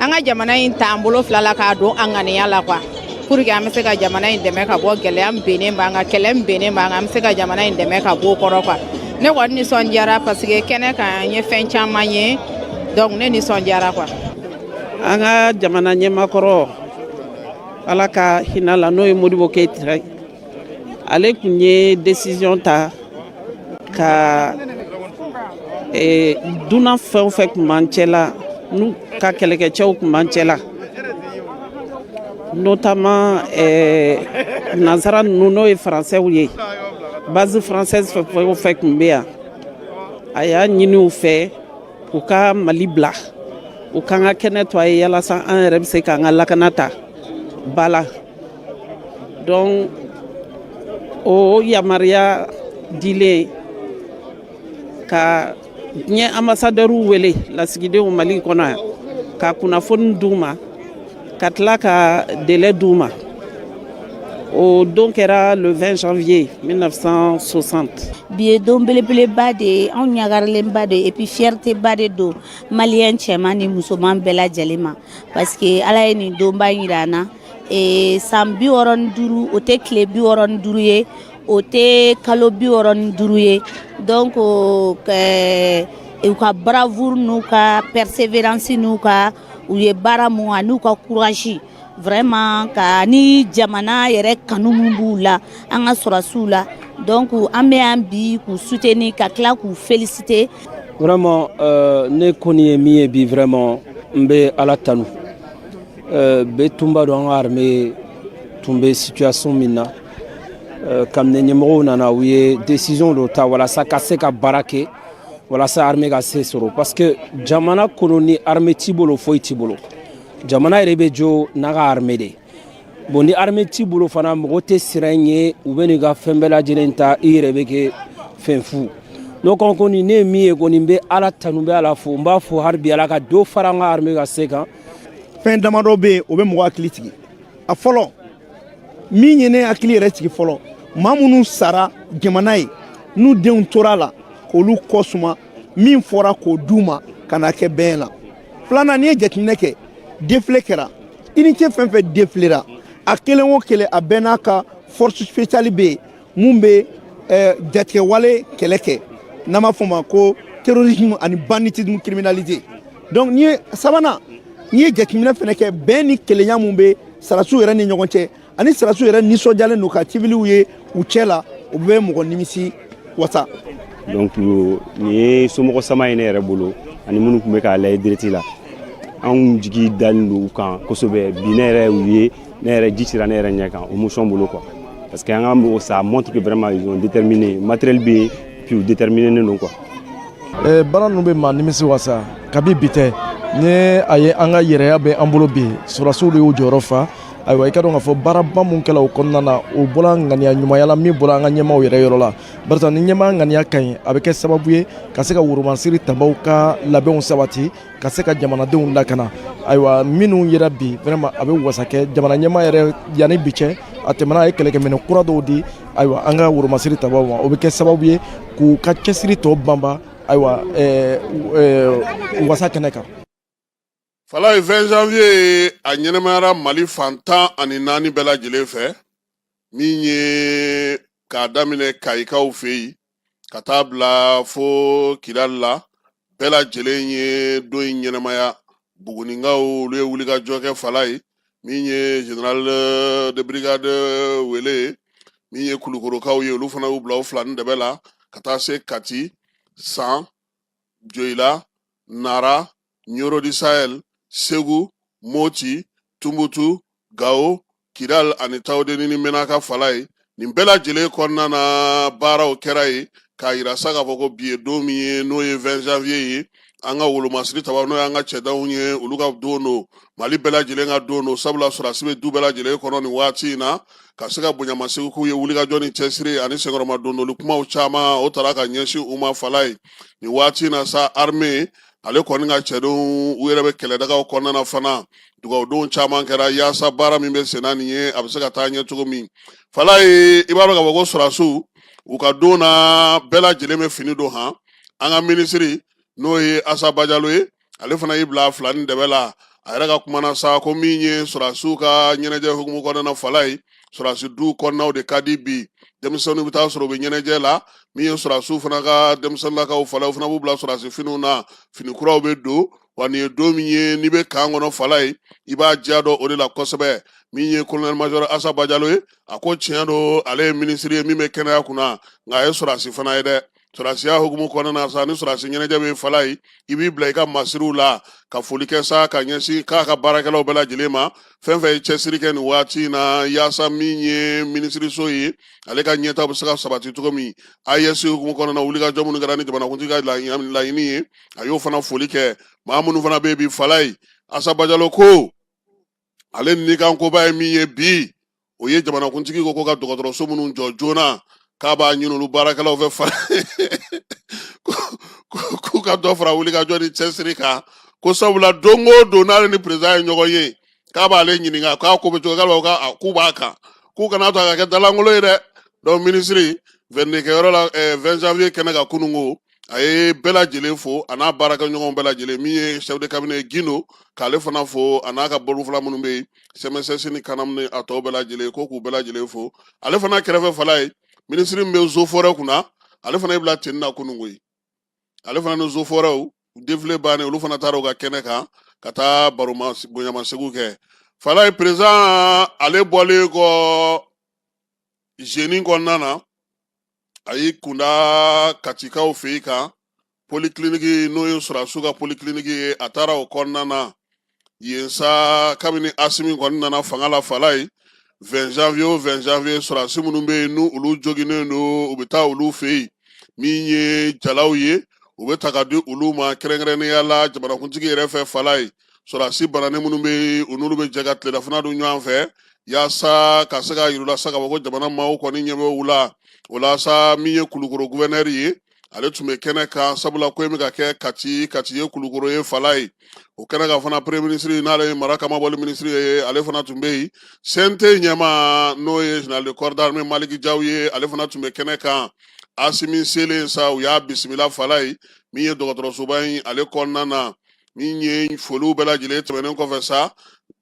an ka jamana in t'an bolo fila la k'a don an ŋaniya la quoi pour que an bɛ se ka jamana in dɛmɛ ka bɔ gɛlɛya min bennen b'an kan kɛlɛ min bennen b'an kan an bɛ se ka jamana in dɛmɛ ka bɔ o kɔrɔ quoi ne kɔni nisɔndiyara parce que kɛnɛ kan n ye fɛn caman ye donc ne nisɔndiyara quoi. an ka jamana ɲɛmakɔrɔ ala ka hinɛ la n'o ye Modibo Keyita ale tun ye décision ta ka dunan fɛn o fɛn tun b'an cɛla n'u ka kɛlɛkɛcɛw tun b'an cɛla notamment nansara ninnu n'o ye français ye base française fɛn o fɛn tun bɛ yan a y'a ɲini u fɛ u ka Mali bila u kan ka kɛnɛ to a ye yalasa an yɛrɛ bɛ se k'an ka lakana ta ba la donc o yamaruya dilen ka diɲɛ ambassadɛrw wele lasigidenw Mali kɔnɔ yan ka kunnafoni d'u ma ka tila ka délai d'u ma o don kɛra le 20 janvier 1960. Bi ye don belebeleba de ye anw ɲagarilenba de ye et puis fierté ba de don maliyɛn cɛman ni musoman bɛɛ lajɛlen ma parce que ala ye nin donba yira an na san 65 o tɛ tile 65 ye o tɛ kalo 65 ye donc u ka bravoure n'u ka persévérance n'u ka u ye baara mun n'u ka courage vraiment ka ni jamana yɛrɛ kanu mun b'u la an ka sɔrɔsiw la donc an bɛ yan bi k'u soutenir ka tila k'u féliciter. Vraiment ne kɔni ye min ye bi vraiment n bɛ ala tanu bɛɛ tun b'a dɔn an ka armée tun bɛ situation min na kabini ɲɛmɔgɔw nana u ye décision dɔ ta walasa ka se ka baara kɛ walasa armée ka se sɔrɔ parce que jamana kɔnɔ ni armée t'i bolo foyi t'i bolo. Jamana yɛrɛ bɛ jɔ n'a ka armée de bon ni armée t'i bolo fana mɔgɔ tɛ siran ye u bɛ n'i ka fɛn bɛɛ lajɛlen ta i yɛrɛ bɛ kɛ fɛn fu n'o kɔni ne ye min ye kɔni n bɛ ala tanu n bɛ ala fo n b'a fɔ hali bi ala ka dɔ fara an ka armée ka se kan. Fɛn damadɔ bɛ yen o bɛ mɔgɔ hakili tigi a fɔlɔ min ye ne hakili yɛrɛ tigi fɔlɔ maa minnu sara jamana ye n'u denw tora la k'olu kɔsuma min fɔra k'o d'u ma ka na kɛ bɛn na filanan n'i ye jateminɛ kɛ défilé kɛra unité fɛn fɛn défilera a kelen o kelen a bɛɛ n'a ka force spéciale bɛ yen mun bɛ jatigɛwale kɛlɛ kɛ n'an b'a fɔ o ma ko terrorisme ani banditisme criminalité donc n'i ye sabanan n'i ye jateminɛ fɛnɛ kɛ bɛn ni kelenya mun bɛ sarasiw yɛrɛ ni ɲɔgɔn cɛ ani sarasiw yɛrɛ nisɔndiyalen don ka civiliw ye u cɛ la o bɛ mɔgɔ nimisi wasa. donc nin ye somɔgɔ sama ye ne yɛrɛ bolo ani minnu tun bɛ k'a layɛ direct la anw jigi dalen don u kan kosɛbɛ bi ne yɛrɛ u ye ne yɛrɛ ji cira ne yɛrɛ ɲɛ kan o musɔn bolo quoi parce que an ka mɔgɔ ça montre que vraiment ils ont déterminé matériel bɛ yen puis u déterminé don quoi. baara ninnu bɛ maa nimisi wasa kabi bi tɛ ni a ye an ka yɛrɛya bɛ an bolo bi sɔrɔsiw de y'u jɔyɔrɔ fa ayiwa i ka dɔn k'a fɔ baaraba mun kɛla o kɔnɔna na o bɔra ŋaniya ɲumanya la min bɔra an ka ɲɛmaaw yɛrɛ yɔrɔ la barisa ni ɲɛmaa ŋaniya ka ɲi a bɛ kɛ sababu ye ka se ka woromansiri tabaw ka labɛnw sabati ka se ka jamanadenw lakana ayiwa minnu yɛrɛ bi vraiment a bɛ wasa kɛ jamana ɲɛmaa yɛrɛ yanni bi cɛ a tɛmɛna a ye kɛlɛkɛminɛ kura dɔw di ayiwa an ka woromansiri tabaw ma o bɛ kɛ sababu ye k'u ka cɛsiri tɔ banba ayiwa wasa kɛnɛ kan. Fala ye 20 janvier a ɲɛnɛmayara Mali fan 14 bɛɛ lajɛlen fɛ min ye k'a daminɛ Kayikaw fɛ yen ka taa bila fo Kidali la bɛɛ lajɛlen ye don in ɲɛnɛmaya Buguninkaw olu ye wulikajɔ kɛ Fala ye min ye général de brigade wele min ye Kulukorokaw ye olu fana y'u bila o fila ni dɛbɛ la ka taa se Kati San Joyila Nara Nyoro di Sahel Segu, Moti, Tumbutu, Gao, Kidal ani Taoudeni ni Menaka Fala ye nin bɛɛ lajɛlen kɔnɔna na baaraw kɛra ye k'a yira sa k'a fɔ ko bi ye don min ye n'o ye 20 janvier ye an ka wolomasiri taba n'o ye an ka cɛdanw ye olu ka don do Mali bɛɛ lajɛlen ka don do sabula sɔrɔsi bɛ du bɛɛ lajɛlen kɔnɔ nin waati in na ka se ka bonyamasegi k'u ye wulikajɔ ni cɛsiri ani senkɔrɔma dondoli kumaw caman o taara ka ɲɛsin u ma Fala ye nin waati in na sa armée ale kɔni ka cɛdenw u yɛrɛ bɛ kɛlɛdagaw kɔnɔna fana dugawudenw caman kɛra yaasa baara min bɛ senna nin ye a bɛ se ka taa ɲɛ cogo min Fala ye i b'a dɔn k'a fɔ ko sɔrɔsiw u ka don na bɛɛ lajɛlen bɛ fini don han an ka minisiri n'o ye Asaba Jalo ye ale fana y'i bila fila ni dɛbɛ la a yɛrɛ ka kumana sa ko min ye sɔrɔsiw ka ɲɛnajɛ hukumu kɔnɔna Fala ye sɔrɔsi du kɔnɔnaw de ka di bi denmisɛnninw bɛ taa sɔrɔ u bɛ ɲɛnajɛ la min ye sɔrɔsiw fana ka denmisɛnninlakaw Fala u fana b'u bila sɔrɔsi finiw na fini kuraw bɛ don wa nin ye don min ye n'i bɛ kan kɔnɔ fala ye i b'a diya dɔn o de la kosɛbɛ min ye colonel major Assa Bajalo ye a ko tiɲɛ don ale ye ministre ye min bɛ kɛnɛya kunna nka a ye sɔrɔdasi fana ye dɛ sɔrɔdasiya hukumu kɔnɔna na sa ni sɔrɔdasi ɲɛnajɛ bɛ fala ye i b'i bila i ka masiriw la ka foli kɛ sa ka ɲɛsin k'a ka baarakɛlaw bɛɛ lajɛlen ma fɛn fɛn ye cɛsiri kɛ nin waati in na yaasa min ye minisiriso ye ale ka ɲɛtaw bɛ se ka sabati cogo min AES hukumu kɔnɔna na wulikajɔ minnu kɛra ni jamanakuntigi ka laɲini ye a y'o fana foli kɛ maa minnu fana bɛ yen bi fala ye Assa Bajalo ko ale ni kan koba ye min ye bi o ye jamanakuntigi ko ka dɔgɔtɔrɔso minnu jɔ joona k'a b'a ɲini olu baarakɛlaw fɛ fala k'u ka dɔ fara wulikajɔ ni cɛsiri kan ko sabula don o don n'ale ni président ye ɲɔgɔn ye k'a b'ale ɲininka k'a ko bɛ cogo k'u b'a kan k'u kana to a ka kɛ dalankolon ye dɛ donc ministre 22 kɛyɔrɔ la 20 janvier kɛnɛ kan kununko a ye bɛɛ lajɛlen fo a n'a baarakɛɲɔgɔn bɛɛ lajɛlen min ye chef de cabinet Gindo k'ale fana fo a n'a ka bolofila minnu bɛ yen CMSS ni Kanam ni a tɔw bɛɛ lajɛlen ko k'u bɛɛ lajɛlen fo ale fana kɛrɛfɛ fala ye ministre min bɛ zo forêt kunna ale fana ye bila tenni na kununko ye ale fana ni zo forêtw défilé bannen olu fana taara u ka kɛnɛ kan ka taa bonyamasegin kɛ fala ye président ale bɔlen kɔ jeudi kɔnɔna na a y'i kunda Katikaw fɛ yen kan polyclinique n'o ye sɔrɔdasiw ka polyclinique ye a taara o kɔnɔna na yen sa kabini Asimi kɔni nana fanga la fala ye 20 janvier sɔrɔdasi minnu bɛ yen n'u olu joginnen don u bɛ taa olu fɛ yen min ye jalaw ye u bɛ ta ka di olu ma kɛrɛnkɛrɛnnenya la jamanakuntigi yɛrɛ fɛ fala ye sɔrɔdasi bananen minnu bɛ yen u n'olu bɛ jɛ ka tilelafana dun ɲɔgɔn fɛ yaasa ka se ka yir'u sa ka fɔ ko jamana maaw kɔni ɲɛ bɛ u la o la sa min ye Kulukoro gouverneur ye ale tun bɛ kɛnɛ kan sabula ko in bɛ ka kɛ Kati ye Kulukoro ye fala ye o kɛnɛ kan fana premier ministre n'ale ye mara kama bɔli ministre ye ale fana tun bɛ yen CNT ɲɛma n'o ye général de corps d'armée Maliki Jaw ye ale fana tun bɛ kɛnɛ kan Asimi selen sa u y'a bisimila fala ye min ye dɔgɔtɔrɔsoba in ale kɔnɔna na min ye foliw bɛɛ lajɛlen tɛmɛnen kɔfɛ sa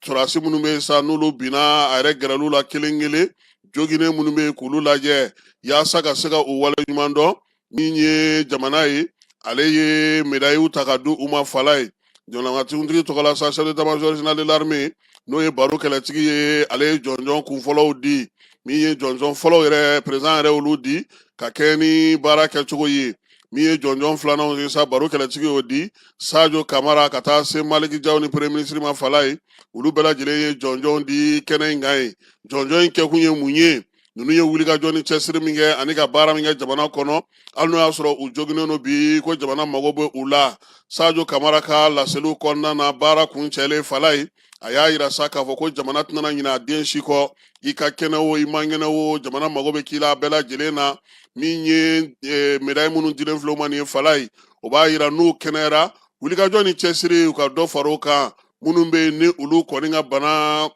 sɔrɔdasi minnu bɛ yen sa n'olu binna a yɛrɛ gɛrɛlu la kelen kelen joginnen minnu bɛ yen k'olu lajɛ yaasa ka se ka u wale ɲuman dɔn min ye jamana ye ale ye médailles ta ka di u ma fala ye jamanakuntigi tɔgɔ la sa chef d'état-major général de l'armée n'o ye baro kɛlɛtigi ye ale ye jɔnjɔn kunfɔlɔw di min ye jɔnjɔn fɔlɔw yɛrɛ président yɛrɛ olu di ka kɛ ni baara kɛcogo ye min ye jɔnjɔn filananw ye sa baro kɛlɛtigi y'o di Sadio Kamara ka taa se Maliki Jaw ni premier ministre ma fala ye olu bɛɛ lajɛlen ye jɔnjɔn di kɛnɛ in kan ye jɔnjɔn in kɛkun ye mun ye ninnu ye wulikajɔ ni cɛsiri min kɛ ani ka baara min kɛ jamana kɔnɔ hali n'o y'a sɔrɔ u joginnen don bi ko jamana mago bɛ u la Sadio Kamara ka laseliw kɔnɔna na baara kun cɛlen fala ye a y'a yira sa k'a fɔ ko jamana tɛna ɲinɛ a den si kɔ i ka kɛnɛ o i man kɛnɛ o jamana mago bɛ k'i la bɛɛ lajɛlen na min ye médaille minnu dilen filɛ u ma nin ye fala ye o b'a yira n'u kɛnɛyara wulikajɔ ni cɛsiri u ka dɔ fara o kan minnu bɛ yen ni olu kɔni ka bana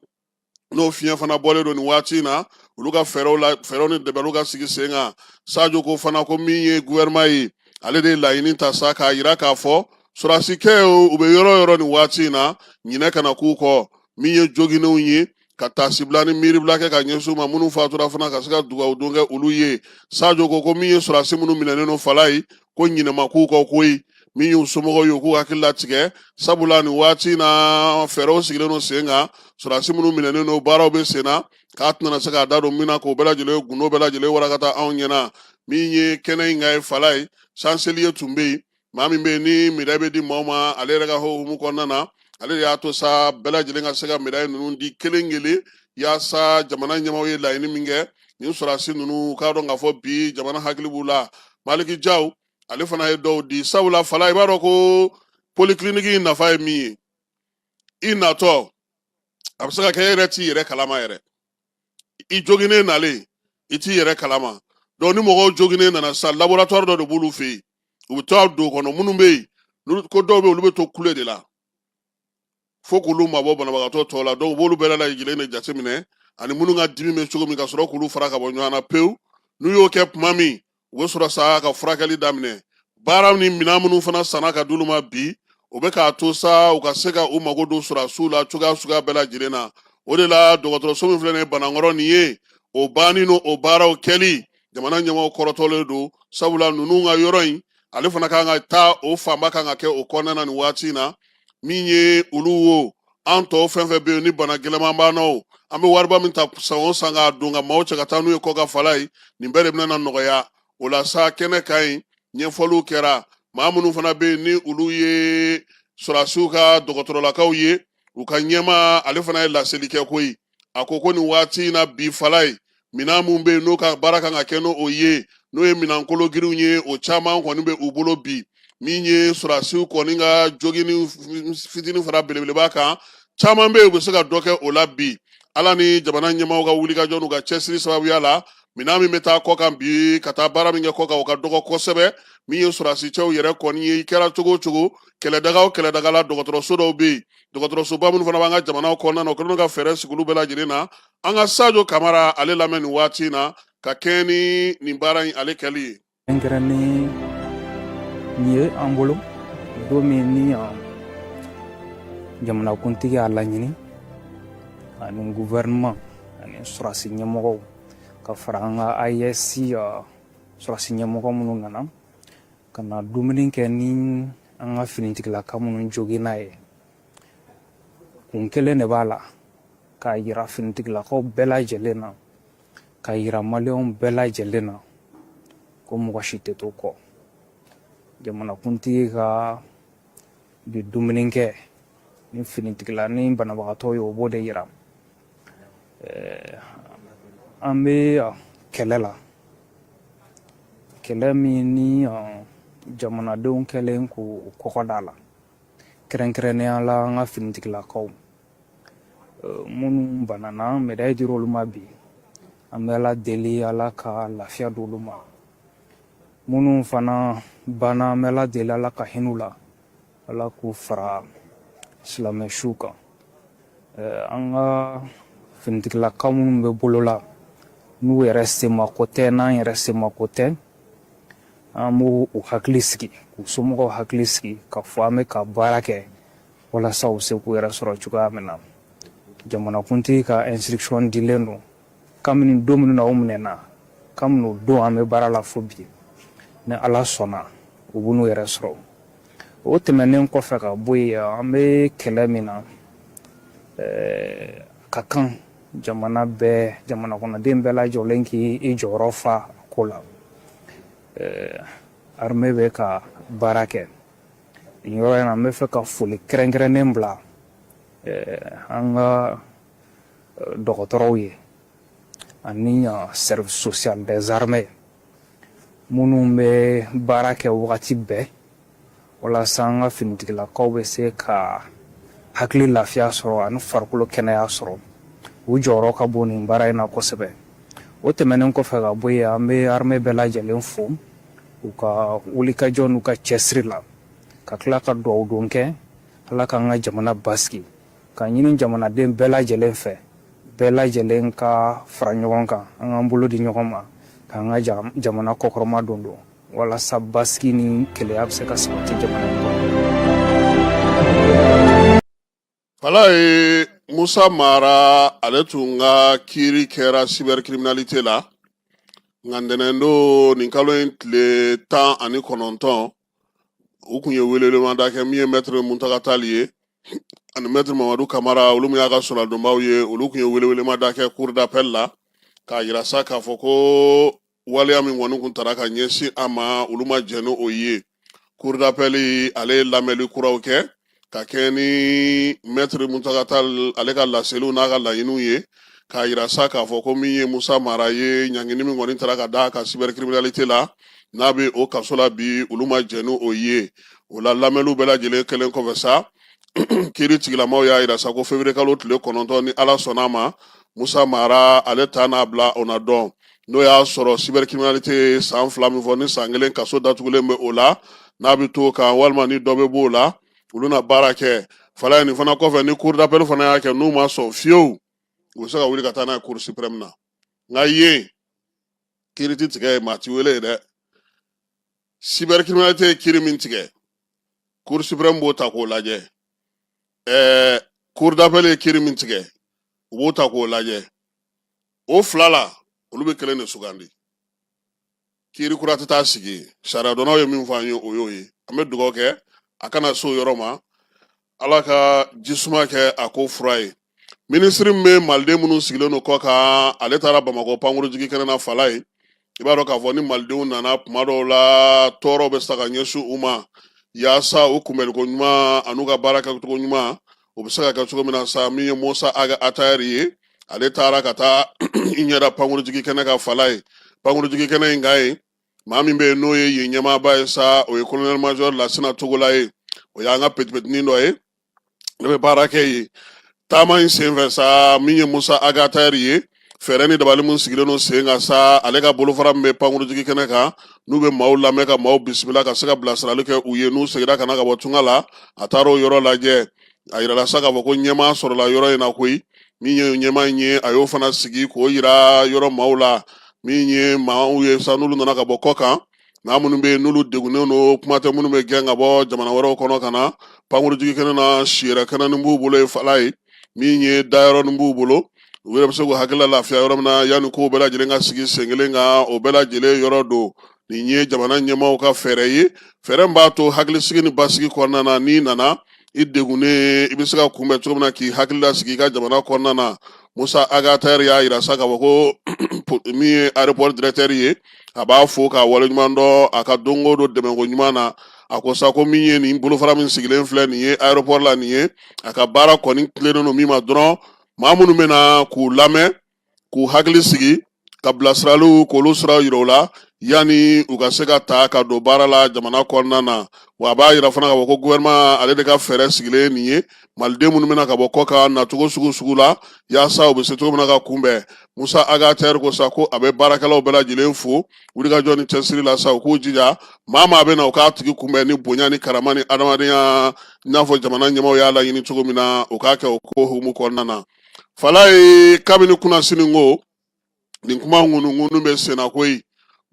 n'o fiɲɛ fana bɔlen don nin waati in na olu ka fɛɛrɛw ni dɛmɛw ka sigi sen kan Sadio ko fana ko min ye gouvernement ye ale de ye laɲini ta sa k'a yira k'a fɔ sɔrɔdasikɛw u bɛ yɔrɔ o yɔrɔ nin waati in na ɲinɛ kana k'u kɔ min ye joginnenw ye ka taasibila ni miiribila kɛ ka ɲɛsin u ma minnu fatura fana ka se ka dugawu don kɛ olu ye Sadio ko min ye sɔrɔdasi minnu minɛnen don fala ye ko ɲinɛma k'u kɔ koyi min y'u somɔgɔw ye u k'u hakili latigɛ sabula nin waati in na fɛɛrɛw sigilen don sen kan sɔrɔdasi minnu minɛnen don baaraw bɛ sen na k'a tɛna se k'a da don min na k'o bɛɛ lajɛlen gundo bɛɛ lajɛlen warakata anw ɲɛna min ye kɛnɛ in kan ye fala ye chancelier tun bɛ yen maa min bɛ yen ni médaille bɛ di maaw ma ale yɛrɛ ka hukumu kɔnɔna na ale de y'a to sa bɛɛ lajɛlen ka se ka médaille ninnu di kelen kelen yaasa jamana ɲɛmaaw ye laɲini min kɛ nin sɔrɔdasi ninnu k'a dɔn k'a fɔ bi jamana hakili b'u la Maliki Jaw ale fana ye dɔw di sabula fala i b'a dɔn ko polyclinique nafa ye min ye i natɔ a bɛ se ka kɛ e yɛrɛ t'i yɛrɛ kalama yɛrɛ i joginnen nalen i t'i yɛrɛ kalama donc ni mɔgɔw joginnen nana sisan laboratoire dɔ de b'olu fɛ yen u bɛ taa don o kɔnɔ minnu bɛ yen ko dɔw bɛ yen olu bɛ to kule de la fo k'olu mabɔ banabagatɔ tɔw la donc u b'olu bɛɛ lajɛlen de jateminɛ ani minnu ka dimi bɛ cogo min ka sɔrɔ k'olu fara ka bɔ ɲɔgɔn na pewu n'u y'o kɛ tuma min u bɛ sɔrɔ sa ka furakɛli daminɛ baara ni minɛn minnu fana sanna ka d'olu ma bi o bɛ k'a to sa u ka se ka u mago don sɔrɔdasiw la cogoya suguya bɛɛ lajɛlen na o de la dɔgɔtɔrɔso min filɛ nin ye Banankɔrɔ nin ye o banni n'o baaraw kɛli jamana ɲɛmaaw kɔrɔtɔlen don sabula ninnu ka yɔrɔ in ale fana kan ka taa o fanba kan ka kɛ o kɔnɔna na nin waati in na min ye olu wo an tɔw fɛn fɛn bɛ yen ni bana gɛlɛman b'an na o an bɛ wariba min ta san o san k'a don ka maaw cɛ ka taa n'u ye kɔ ka fala ye nin bɛɛ de bɛna nɔgɔya o la sa kɛnɛ ka ɲi ɲɛfɔliw kɛra maa minnu fana bɛ yen ni olu ye sɔrɔdasiw ka dɔgɔtɔrɔlakaw ye u ka ɲɛma ale fana ye laseli kɛ koyi a ko nin waati in na bi fala ye minan mun bɛ yen n'o ka baara kan ka kɛ n'o ye n'o ye minan kolo girinw ye o caman kɔni bɛ u bolo bi min ye sɔrɔdasiw kɔni ka jogini fitinin fara belebeleba kan caman bɛ yen u bɛ se ka dɔ kɛ o la bi ala ni jamana ɲɛmaaw ka wulikajɔ n'u ka cɛsiri sababuya la minan min bɛ taa kɔ kan bi ka taa baara min kɛ kɔ kan o ka dɔgɔ kosɛbɛ min ye sɔrɔdasicɛw yɛrɛ kɔni ye i kɛra cogo o cogo kɛlɛdaga o kɛlɛdaga la dɔgɔtɔrɔso dɔw bɛ yen dɔgɔtɔrɔsoba minnu fana b'an ka jamanaw kɔnɔna na o kɛlen ka fɛɛrɛ sigi olu bɛɛ lajɛlen na an ka Sajo Kamara ale lamɛn nin waati in na ka kɛɲɛ ni nin baara in ale kɛli ye. Kɛrɛnkɛrɛnnen nin ye an bolo don min ni jamanakuntigi y'a laɲini ani gouvernement ani sɔrɔdasi ɲɛmɔgɔw ka fara an ka AES sɔrɔdasi ɲɛmɔgɔ minnu nana ka na dumuni kɛ ni an ka finitigilaka minnu joginna ye kun kelen de b'a la k'a yira finitigilakaw bɛɛ lajɛlen na k'a yira maliyɛnw bɛɛ lajɛlen na ko mɔgɔ si tɛ to kɔ jamanakuntigi ka bi dumuni kɛ ni finitigila ni banabagatɔ ye o b'o de yira an bɛ kɛlɛ la kɛlɛ min ni jamanadenw kɛlen k'o kɔkɔ da la kɛrɛnkɛrɛnnenya la an ka finitigilakaw minnu banana médaille dira olu ma bi an bɛ ala deli ala ka lafiya di olu ma minnu fana banna an bɛ ala deli ala ka hinɛ la ala k'u fara silamɛsiw kan an ka finitigilakaw minnu bɛ bolo la n'u yɛrɛ semako tɛ n'an yɛrɛ semako tɛ an b'u hakili sigi k'u somɔgɔw hakili sigi ka fɔ an bɛ ka baara kɛ walasa u se k'u yɛrɛ sɔrɔ cogoya min na jamanakuntigi ka instruction dilen don kabini don minnu na o minɛna kabini o don an bɛ baara la fo bi ni ala sɔnna u b'u n'u yɛrɛ sɔrɔ o tɛmɛnen kɔfɛ ka bɔ yen an bɛ kɛlɛ min na ka kan jamana kɔnɔden bɛɛ lajɛlen k'i jɔyɔrɔ fa ko la armée bɛ ka baara kɛ nin yɔrɔ in na an bɛ fɛ ka foli kɛrɛnkɛrɛnnen bila an ka dɔgɔtɔrɔw ye ani service social des armées minnu bɛ baara kɛ wagati bɛɛ walasa an ka finitigilakaw bɛ se ka hakili lafiya sɔrɔ ani farikolo kɛnɛya sɔrɔ u jɔyɔrɔ ka bon nin baara in na kosɛbɛ o tɛmɛnen kɔfɛ ka bɔ yen an bɛ armée bɛɛ lajɛlen fo u ka wulikajɔ n'u ka cɛsiri la ka tila ka dugawu don kɛ ala k'an ka jamana basigi ka ɲini jamanaden bɛɛ lajɛlen fɛ bɛɛ lajɛlen ka fara ɲɔgɔn kan an k'an bolo di ɲɔgɔn ma k'an ka jamana kɔkɔrɔma don walasa basigi ni keleya bɛ se ka sabati jamana in kɔnɔ. Fala ye Musa Mara ale tun ka kiiri kɛra cybercriminalité la nka ntɛnɛndo nin kalo in tile 19 u kun ye welewelemada kɛ min ye maître Muntaka Tali ye ani maître Mamadu Kamara olu min y'a ka sɔrɔdɔnbaw ye olu kun ye welewelemada kɛ cour d'appel la k'a yira sa k'a fɔ ko waleya min kɔni kun tara ka ɲɛsin a ma olu ma jɛn n'o ye cour d'appel ale ye lamɛnli kuraw kɛ ka kɛ ni maître Muntaka Tali ale ka laseliw n'a ka laɲiniw ye k'a yira sa k'a fɔ ko min ye Musa Mara ye ɲangini min kɔni tara ka da ka cybercriminalité la n'a bɛ o kaso la bi olu ma jɛn n'o ye o la lamɛnliw bɛɛ lajɛlen kɛlen kɔfɛ sa kiiri tigilamaw y'a yira sa ko février kalo tile 9 ni ala sɔnna ma Musa Mara ale ta n'a bila o na dɔn n'o y'a sɔrɔ cybercriminalité san 2 min fɔ ni san 1 kaso datugulen bɛ o la n'a bɛ to kan walima ni dɔ bɛ b'o la olu na baara kɛ fala nin fana kɔfɛ ni cour d'appel fana y'a kɛ n'u ma sɔn fiyewu u bɛ se ka wuli ka taa n'a ye cour suprême na nka yen kiiri ti tigɛ maa ti wele dɛ cybercriminalité ye kiiri min tigɛ cour suprême b'o ta k'o lajɛ cour d'appel ye kiiri min tigɛ u b'o ta k'o lajɛ o fila la olu bɛ kelen de sugandi kiiri kura tɛ taa sigi sariya dɔnnaw ye min fɔ an ye o y'o ye an bɛ dugawu kɛ a kana se o yɔrɔ ma ala ka jisuma kɛ a ko fura ye ministre min bɛ maliden minnu sigilen don kɔ kan ale taara bamakɔ pankurujigi kɛnɛ na fala ye i b'a dɔn k'a fɔ ni malidenw nana kuma dɔw la tɔɔrɔ bɛ se ka ɲɛsin u ma yaasa u kunbɛliko ɲuman an'u ka baara kɛcogo ɲuman o bɛ se ka kɛ cogo min na sa min ye Musa Atayɛri ye ale taara ka taa i ɲɛda pankurujigi kɛnɛ ka fala ye pankurujigi kɛnɛ in kan ye maa min bɛ yen n'o ye yen ɲɛmaaba ye sa o ye colonel major Lasina Togola ye o y'an ka petipetinin dɔ ye ne bɛ baara kɛ yen taama in senfɛ sa min ye Musa Atayɛri ye fɛɛrɛ ni dabali mun sigilen don sen kan sa ale ka bolofara min bɛ pankurujigi kɛnɛ kan n'u bɛ maaw lamɛn ka maaw bisimila ka se ka bilasirali kɛ u ye n'u seginna ka na ka bɔ tunga la a taara o yɔrɔ lajɛ a yirala sa k'a fɔ ko ɲɛmaa sɔrɔla yɔrɔ in na koyi min ye ɲɛmaa in ye a y'o fana sigi k'o yira yɔrɔ maaw la min ye maaw ye sa n'olu nana ka bɔ kɔ kan maa minnu bɛ yen n'olu degunnen don kuma tɛ minnu bɛ gɛn ka bɔ jamana wɛrɛw kɔnɔ ka na pankurujigi kɛnɛ na siyɛrɛ kɛnɛ nin b'u bolo ye fala ye min ye dayɔrɔ nin b'u bolo u yɛrɛ bɛ se k'u hakili lafiya yɔrɔ min na yanni ko bɛɛ lajɛlen ka sigi sen kelen kan o bɛɛ lajɛlen yɔrɔ don nin ye jamana ɲɛmaaw ka fɛɛrɛ ye fɛɛrɛ min b'a to hakilisigi ni basigi kɔnɔna na n'i nana i degunnen i bɛ se ka kunbɛn cogo min na k'i hakili lasigi i ka jamana kɔnɔna na Musa Atayɛri y'a yira sa k'a fɔ ko min ye aéroport directeur ye a b'a fo k'a waleɲuman dɔn a ka don o don dɛmɛko ɲuman na a ko sa ko min ye nin bolofara min sigilen filɛ nin ye aéroport la nin ye a ka baara kɔni tilennen don min ma dɔrɔn maa minnu bɛ na k'u lamɛn k'u hakili sigi ka bilasiraliw k'olu siraw yira u la yanni u ka se ka ta ka don baara la jamana kɔnɔna na wa a b'a yira fana k'a fɔ ko gouvernement ale de ka fɛɛrɛ sigilen nin ye maliden minnu bɛna ka bɔ kɔ kan nacogo sugu la yaasa u bɛ se cogo min na ka kunbɛn Musa Atayɛri ko sa ko a bɛ baarakɛlaw bɛɛ lajɛlen fo wulikajɔ ni cɛsiri la sa u k'u jija maa bɛ na u k'a tigi kunbɛn ni bonya ni karama ni adamadenya i n'a fɔ jamana ɲɛmaaw y'a laɲini cogo min na u k'a kɛ o ko hukumu kɔnɔna na fala ye kabini kunnasini ko nin kuma ŋunu bɛ senna koyi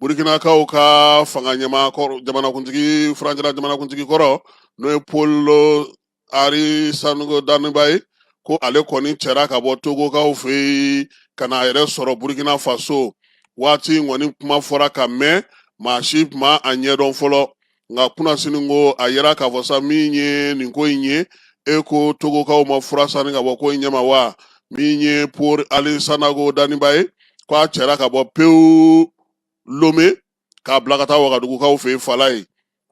Burukinakaw ka fanga ɲɛmaa jamanakuntigi furancɛla jamanakuntigi kɔrɔ n'o ye Paul Henri Sango Damiba ye ko ale kɔni cɛra ka bɔ Togokaw fɛ yen ka na a yɛrɛ sɔrɔ Burkina Faso waati kɔni kuma fɔra ka mɛn maa si ma a ɲɛdɔn fɔlɔ nka kunnasini ko a yɛrɛ k'a fɔ sa min ye nin ko in ye e ko Togokaw ma fura sanni ka bɔ ko in ɲɛma wa min ye Paul Henri Sango Damiba ye ko a cɛra ka bɔ pewu Lomé k'a bila ka taa Wagadugukaw fɛ yen fala ye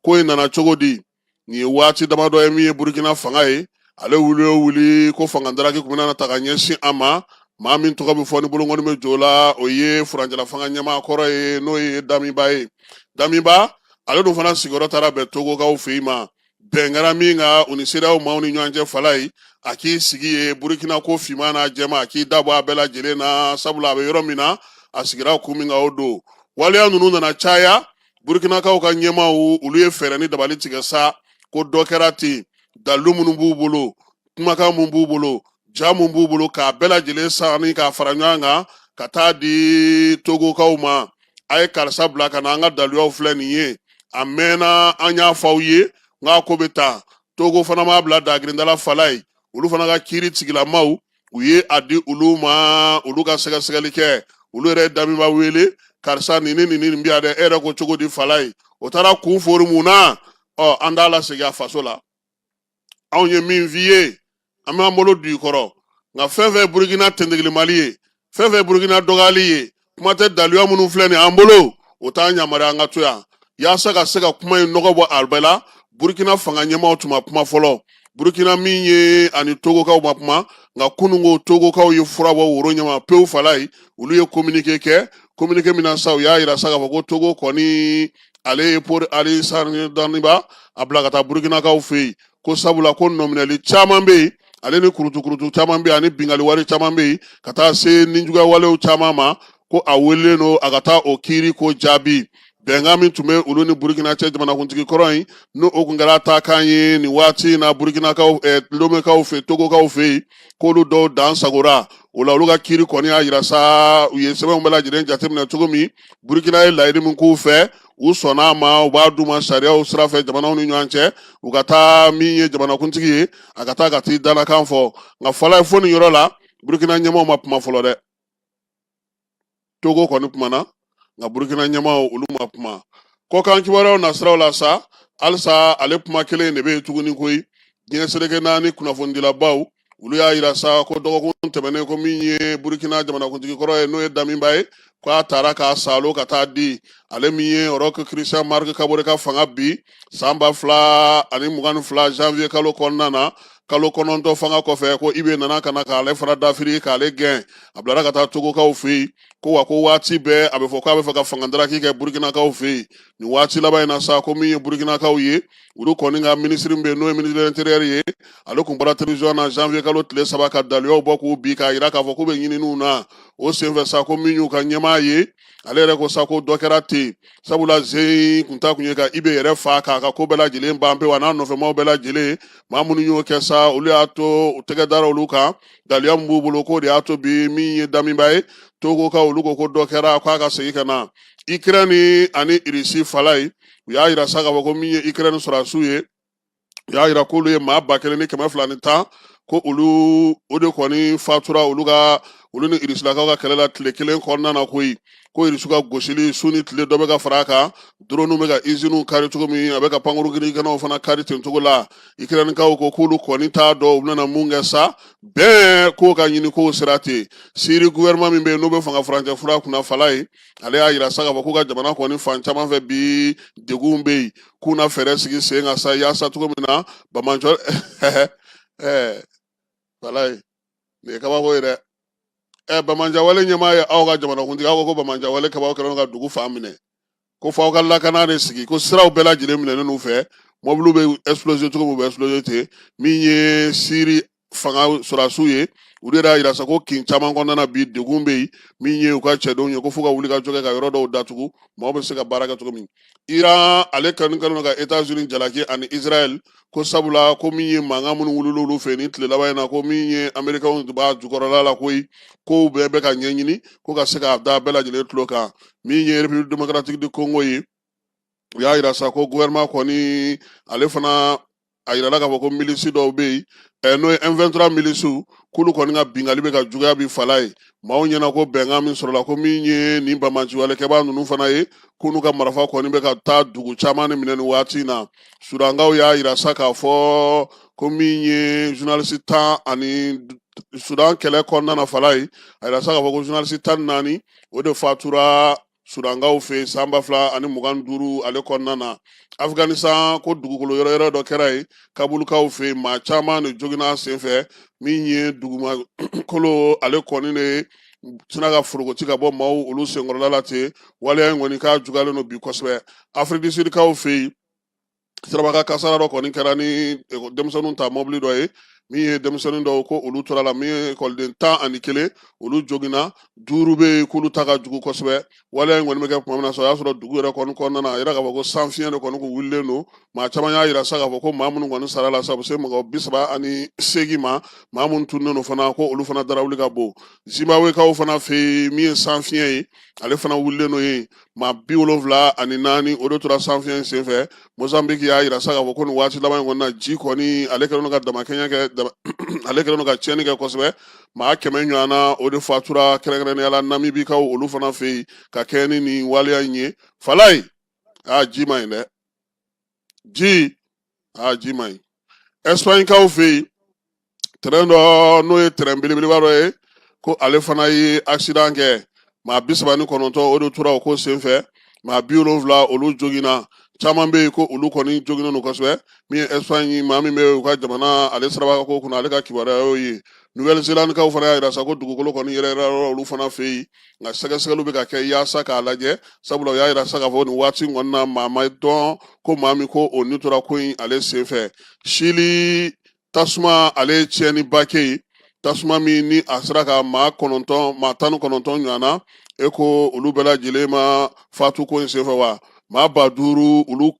ko in nana cogo di nin ye waati damadɔ ye min ye Burkina fanga ye ale wuli ko fanga daraki kun bɛna ta ka ɲɛsin a ma maa min tɔgɔ bɛ fɔ ni bolokɔni bɛ jo la o ye furancɛla fanga ɲɛmaa kɔrɔ ye n'o ye Damiba ye Damiba ale dun fana sigiyɔrɔ taara bɛn Togokaw fɛ yen ma bɛn kɛra min kan u ni CEDEAO maaw ni ɲɔgɔn cɛ fala ye a k'i sigi ye Burkina ko finman n'a jɛma a k'i dabɔ a bɛɛ lajɛlen na sabula a bɛ yɔrɔ min na a sigira kun min kan o don waleya ninnu nana caya Burukinakaw ka ɲɛmaaw olu ye fɛɛrɛ ni dabali tigɛ sa ko dɔ kɛra ten dalu minnu b'u bolo kumakan mun b'u bolo ja mun b'u bolo k'a bɛɛ lajɛlen sanni k'a fara ɲɔgɔn kan ka taa di Togokaw ma a ye karisa bila ka na an ka daluyaw filɛ nin ye a mɛnna an y'a fɔ aw ye nka ko bɛ taa Togo fana m'a bila dagirindala fala ye olu fana ka kiiri tigilamaw u ye a di olu ma olu ka sɛgɛsɛgɛli kɛ olu yɛrɛ Damiba wele karisa nin bɛ yan dɛ e yɛrɛ ko cogo di fala ye o taara kun fori mun na an t'a lasegin a faso la anw ye min f'i ye an b'an bolo du i kɔrɔ nka fɛn fɛn Burukina tentegelimali ye fɛn fɛn Burukina dɔgɔyali ye kuma tɛ daluya minnu filɛ nin an bolo o t'an yamaruya an ka to yan yaasa ka se ka kuma in nɔgɔ bɔ a bɛɛ la Burukina fanga ɲɛmaaw tun ma kuma fɔlɔ Burukina min ye ani Togokaw ma kuma nka kununko Togokaw ye fura bɔ woro ɲɛma pewu fala ye olu ye communiqué kɛ communiqué min na sa u y'a yira sa k'a fɔ ko Togo kɔni ale ye Paul Henri Sango Damiba a bila ka taa Burukinakaw fɛ yen ko sabula ko nɔminɛli caman bɛ yen ale ni kurutu caman bɛ yen ani bingali wari caman bɛ yen ka taa se ninjuguya walew caman ma ko a welelen don a ka taa o kiiri ko jaabi bɛnkan min tun bɛ olu ni Burukina cɛ jamanakuntigi kɔrɔ in n'o o kun kɛra ta kan ye nin waati in na Burukinakaw Lomekaw fɛ Togokaw fɛ yen k'olu dɔw dan sagora o la olu ka kiiri kɔni y'a yira sa u ye sɛbɛnw bɛɛ lajɛlen jateminɛ cogo min Burukina ye layidu min k'u fɛ u sɔnna a ma u b'a d'u ma sariyaw sira fɛ jamanaw ni ɲɔgɔn cɛ u ka taa min ye jamanakuntigi ye a ka taa ka t'i dalakan fɔ nka fɔla ye fo nin yɔrɔ la Burukina ɲɛmaaw ma kuma fɔlɔ dɛ Togo kɔni kumana nka Burukina ɲɛmaaw olu ma kuma kɔkan kibaruyaw nasiraw la sa halisa ale kuma kelen de bɛ yen tuguni koyi diɲɛ seleke naani kunnafonidilabaw olu y'a yira sa ko dɔgɔkun tɛmɛnen ko min ye burukina jamanakuntigi kɔrɔ ye n'o ye Damiba ye ko a taara k'a salo ka taa di ale min ye Roch Christian Marc Kabore ka fanga bi san 2022 janvier kalo kɔnɔna na kalo 9 fanga kɔfɛ ko Ibe nana kana k'ale fara dafiri k'ale gɛn a bilara ka taa Togokaw fɛ yen ko wa ko waati bɛɛ a bɛ fɔ k'a bɛ fɛ ka fangadaraki kɛ Burukinakaw fɛ yen nin waati laban in na sa ko min ye Burukinakaw ye olu kɔni ka minisiri min bɛ yen n'o ye ministre de l'intérieur ye ale kun bɔra télévision na janvier kalo tile 3 ka daliyaw bɔ k'u bi k'a jira k'a fɔ k'u bɛ ɲininiw na o senfɛ sa ko min y'u ka ɲɛmaa ye ale yɛrɛ ko sa ko dɔ kɛra ten sabula Zeyi kun ta kun ye ka Ibe yɛrɛ fa k'a ka ko bɛɛ lajɛlen ban pewu a n'a nɔfɛmaw bɛɛ lajɛlen maa minnu y'o kɛ sa olu y'a to u tɛgɛ dara olu kan daliya min b'u bolo k'o de y'a to bi min ye Damiba ye Togokaw olu ko dɔ kɛra k'a ka segin ka na Ukraine ani Russie fala ye u y'a yira sa k'a fɔ ko min ye Ukraine sɔrɔdasiw ye u y'a yira k'olu ye maa 1,210 ko olu o de kɔni fatura olu ni Rusilakaw ka kɛlɛ la tile kelen kɔnɔna na koyi ko Rusi ka gosili su ni tile dɔ bɛ ka fara a kan drone bɛ ka usine kari cogo min a bɛ ka pankurukirikɛnɛw fana kari ten cogo la Ukrainekaw ko k'olu kɔni t'a dɔn u bɛna mun kɛ sa bɛɛ k'o ka ɲini k'o sira ten Syrie gouvernement min bɛ yen n'o bɛ fanga furancɛ fura kunna fala ye ale y'a yira sa k'a fɔ k'u ka jamana kɔni fan caman fɛ bi degun bɛ yen k'u na fɛɛrɛ sigi sen kan sa yaasa cogo min na Bamanjɔ fala ye nin ye kabako ye dɛ Bamanjawale ɲɛmaa ye aw ka jamanakuntigi aw ko Bamanjawale kabaw kɛra ka dugu fan minɛ ko f'aw ka lakana de sigi ko siraw bɛɛ lajɛlen minɛnen n'u fɛ mɔbiliw bɛ exploser cogo min u bɛ exploser ten min ye Syrie fanga sɔrɔdasiw ye olu yɛrɛ y'a yira sa ko kin caman kɔnɔna na bi degun bɛ yen min ye u ka cɛdenw ye ko f'u ka wuli ka jɔ kɛ ka yɔrɔ dɔw datugu maaw bɛ se ka baara kɛ cogo min Iran ale kanu ka États-Unis jalaki ani Israël ko sabula ko min ye mankan minnu wulila olu fɛ ni tile laban in na ko min ye Américains b'a jukɔrɔla la koyi kow bɛɛ bɛ ka ɲɛɲini ko ka se k'a da bɛɛ lajɛlen tulo kan min ye République démocratique du Congo ye u y'a yira sa ko gouvernement kɔni ale fana a yirala k'a fɔ ko milisi dɔw bɛ yen n'o ye M23 milisiw k'olu kɔni ka bingali bɛ ka juguya bi fala ye maaw ɲɛna ko bɛnkan min sɔrɔla ko min ye nin Bamanjiwalekɛba ninnu fana ye k'olu ka marifa kɔni bɛ ka taa dugu caman minɛ nin waati in na Sudankaw y'a yira sa k'a fɔ ko min ye journaliste 10 ani Sudan kɛlɛ kɔnɔna na fala ye a yira sa k'a fɔ ko journaliste 14 o de fatura Sudankaw fɛ san 2025 ale kɔnɔna na Afghanistan ko dugukolo yɔrɔ dɔ kɛra ye Kabulkaw fɛ maa caman de joginna senfɛ min ye dugumakolo ale kɔni de sina ka forogoti ka bɔ maaw olu senkɔrɔla la ten waleya in kɔni k'a juguyalen don bi kosɛbɛ Afrique du Sud kaw fɛ yen sirabaka kasara dɔ kɔni kɛra ni denmisɛnninw ta mɔbili dɔ ye min ye denmisɛnnin dɔw ko olu tora la min ye ekɔliden 11 olu joginna 5 bɛ yen k'olu ta ka jugu kosɛbɛ waleya in kɔni bɛ kɛ tuma min na sa o y'a sɔrɔ dugu yɛrɛ kɔni kɔnɔna na a yira k'a fɔ ko sanfiɲɛ de kɔni kun wulilen don maa caman y'a yira sa k'a fɔ ko maa minnu kɔni sara la sa u bɛ se mɔgɔ 38 ma maa minnu tunnen don fana ko olu fana dara wuli ka bɔ Zimbabwekaw fana fɛ yen min ye sanfiɲɛ ye ale fana wulilen don yen maa 74 o de tora sanfiɲɛ in senfɛ Mozambique y'a yira sa k'a fɔ ko nin waati laban in kɔni na ji kɔni ale kɛlen don ka damakɛɲɛ kɛ ale kɛlen don ka tiɲɛni kɛ kosɛbɛ maa 100 ɲɔgɔnna o de fatura kɛrɛnkɛrɛnnenya la Namibikaw olu fana fɛ yen ka kɛ ni nin waleya in ye fala ye ji ma ɲi dɛ ji ma ɲi Espagnekaw fɛ yen terrain dɔ n'o ye terrain belebeleba dɔ ye ko ale fana ye accident kɛ maa 39 o de tora o ko senfɛ maa 70 olu joginna caman bɛ yen ko olu kɔni joginnen don kosɛbɛ min ye Espagne maa min bɛ u ka jamana ale siraba ko kunna ale ka kibaruya y'o ye Nouvelle-Zélande kaw fana y'a yira sa ko dugukolo kɔni yɛrɛ olu fana fɛ yen nka sɛgɛsɛgɛliw bɛ ka kɛ yaasa k'a lajɛ sabula u y'a yira sa k'a fɔ nin waati in kɔni na maa ma dɔn ko maa min ko o ni tora ko in ale senfɛ Chili tasuma ale ye tiɲɛniba kɛ yen tasuma min ni a sera ka maa 19 ɲɔgɔnna e ko olu bɛɛ lajɛlen ma fatu ko in senfɛ wa maa 5000 olu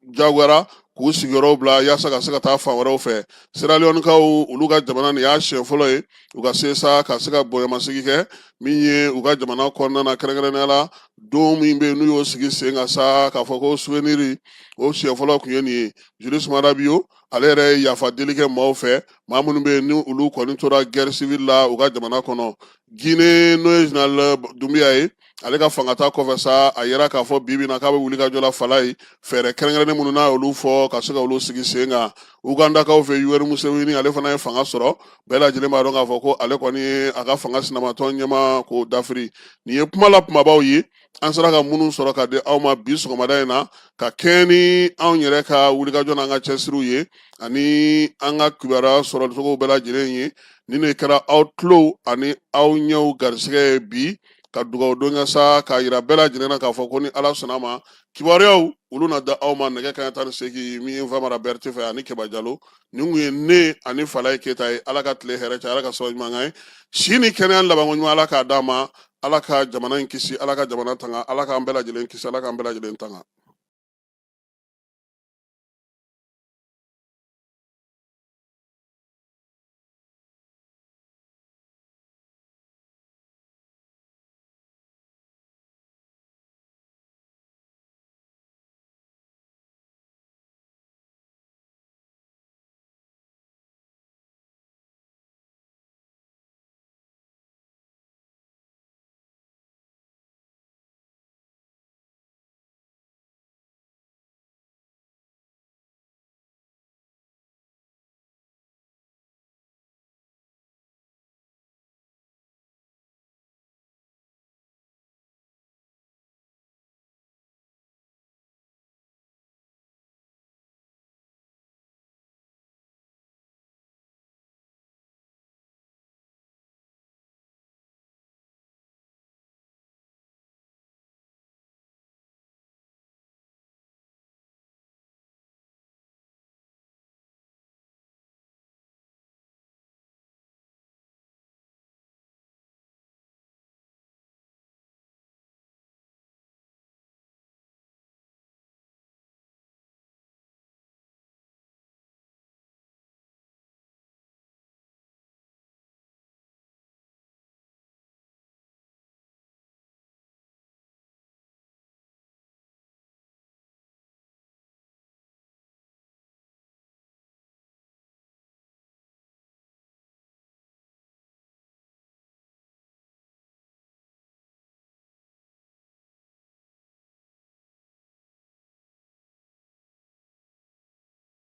jagoyara k'u sigiyɔrɔw bila yaasa ka se ka taa fan wɛrɛw fɛ Sierra Leone-kaw olu ka jamana nin y'a siɲɛ fɔlɔ ye u ka se sa ka se ka bonyamasigi kɛ min ye u ka jamana kɔnɔna na kɛrɛnkɛrɛnnenya la don min bɛ yen n'u y'o sigi sen kan sa k'a fɔ ko souvenir o siɲɛ fɔlɔ tun ye nin ye Julius Maada Bio ale yɛrɛ ye yafa deli kɛ maaw fɛ maa minnu bɛ yen ni olu kɔni tora guerre civile la u ka jamana kɔnɔ Guinée n'o ye Général Doumbouya ye ale ka fangata kɔfɛ sa a yɛrɛ k'a fɔ bibi na k'a bɛ wuli ka jɔ la fala ye fɛɛrɛ kɛrɛnkɛrɛnnen minnu n'a y'olu fɔ ka se ka olu sigi sen kan ugandakaw fɛ Yoweri Museveni ale fana ye fanga sɔrɔ bɛɛ lajɛlen b'a dɔn k'a fɔ ko ale kɔni ye a ka fanga sinamatɔ ɲɛma k'o dafiri nin ye kuma la kumabaw ye an sera ka minnu sɔrɔ ka di aw ma bi sɔgɔmada in na ka kɛɲɛ ni anw yɛrɛ ka wulikajɔ n'an ka cɛsiriw ye ani an ka kibaruya sɔrɔcogo bɛɛ lajɛlen ye nin de kɛra aw tulo ani aw ɲɛw garisɛgɛ ye bi ka dugawu don kɛ sa k'a yira bɛɛ lajɛlen na k'a fɔ ko ni ala sɔnna a ma kibaruyaw olu na da aw ma nɛgɛ kanɲɛ 18 min ye Famara Berete fɛ ani Keba Jalo nin kun ye ne ani Falaye Keyita ye ala ka tile hɛrɛ cɛ ala ka sababu ɲuman kɛ si ni kɛnɛya labanko ɲuman ala k'a d'a ma ala ka jamana in kisi ala ka jamana tanga ala k'an bɛɛ lajɛlen kisi ala k'an bɛɛ lajɛlen tanga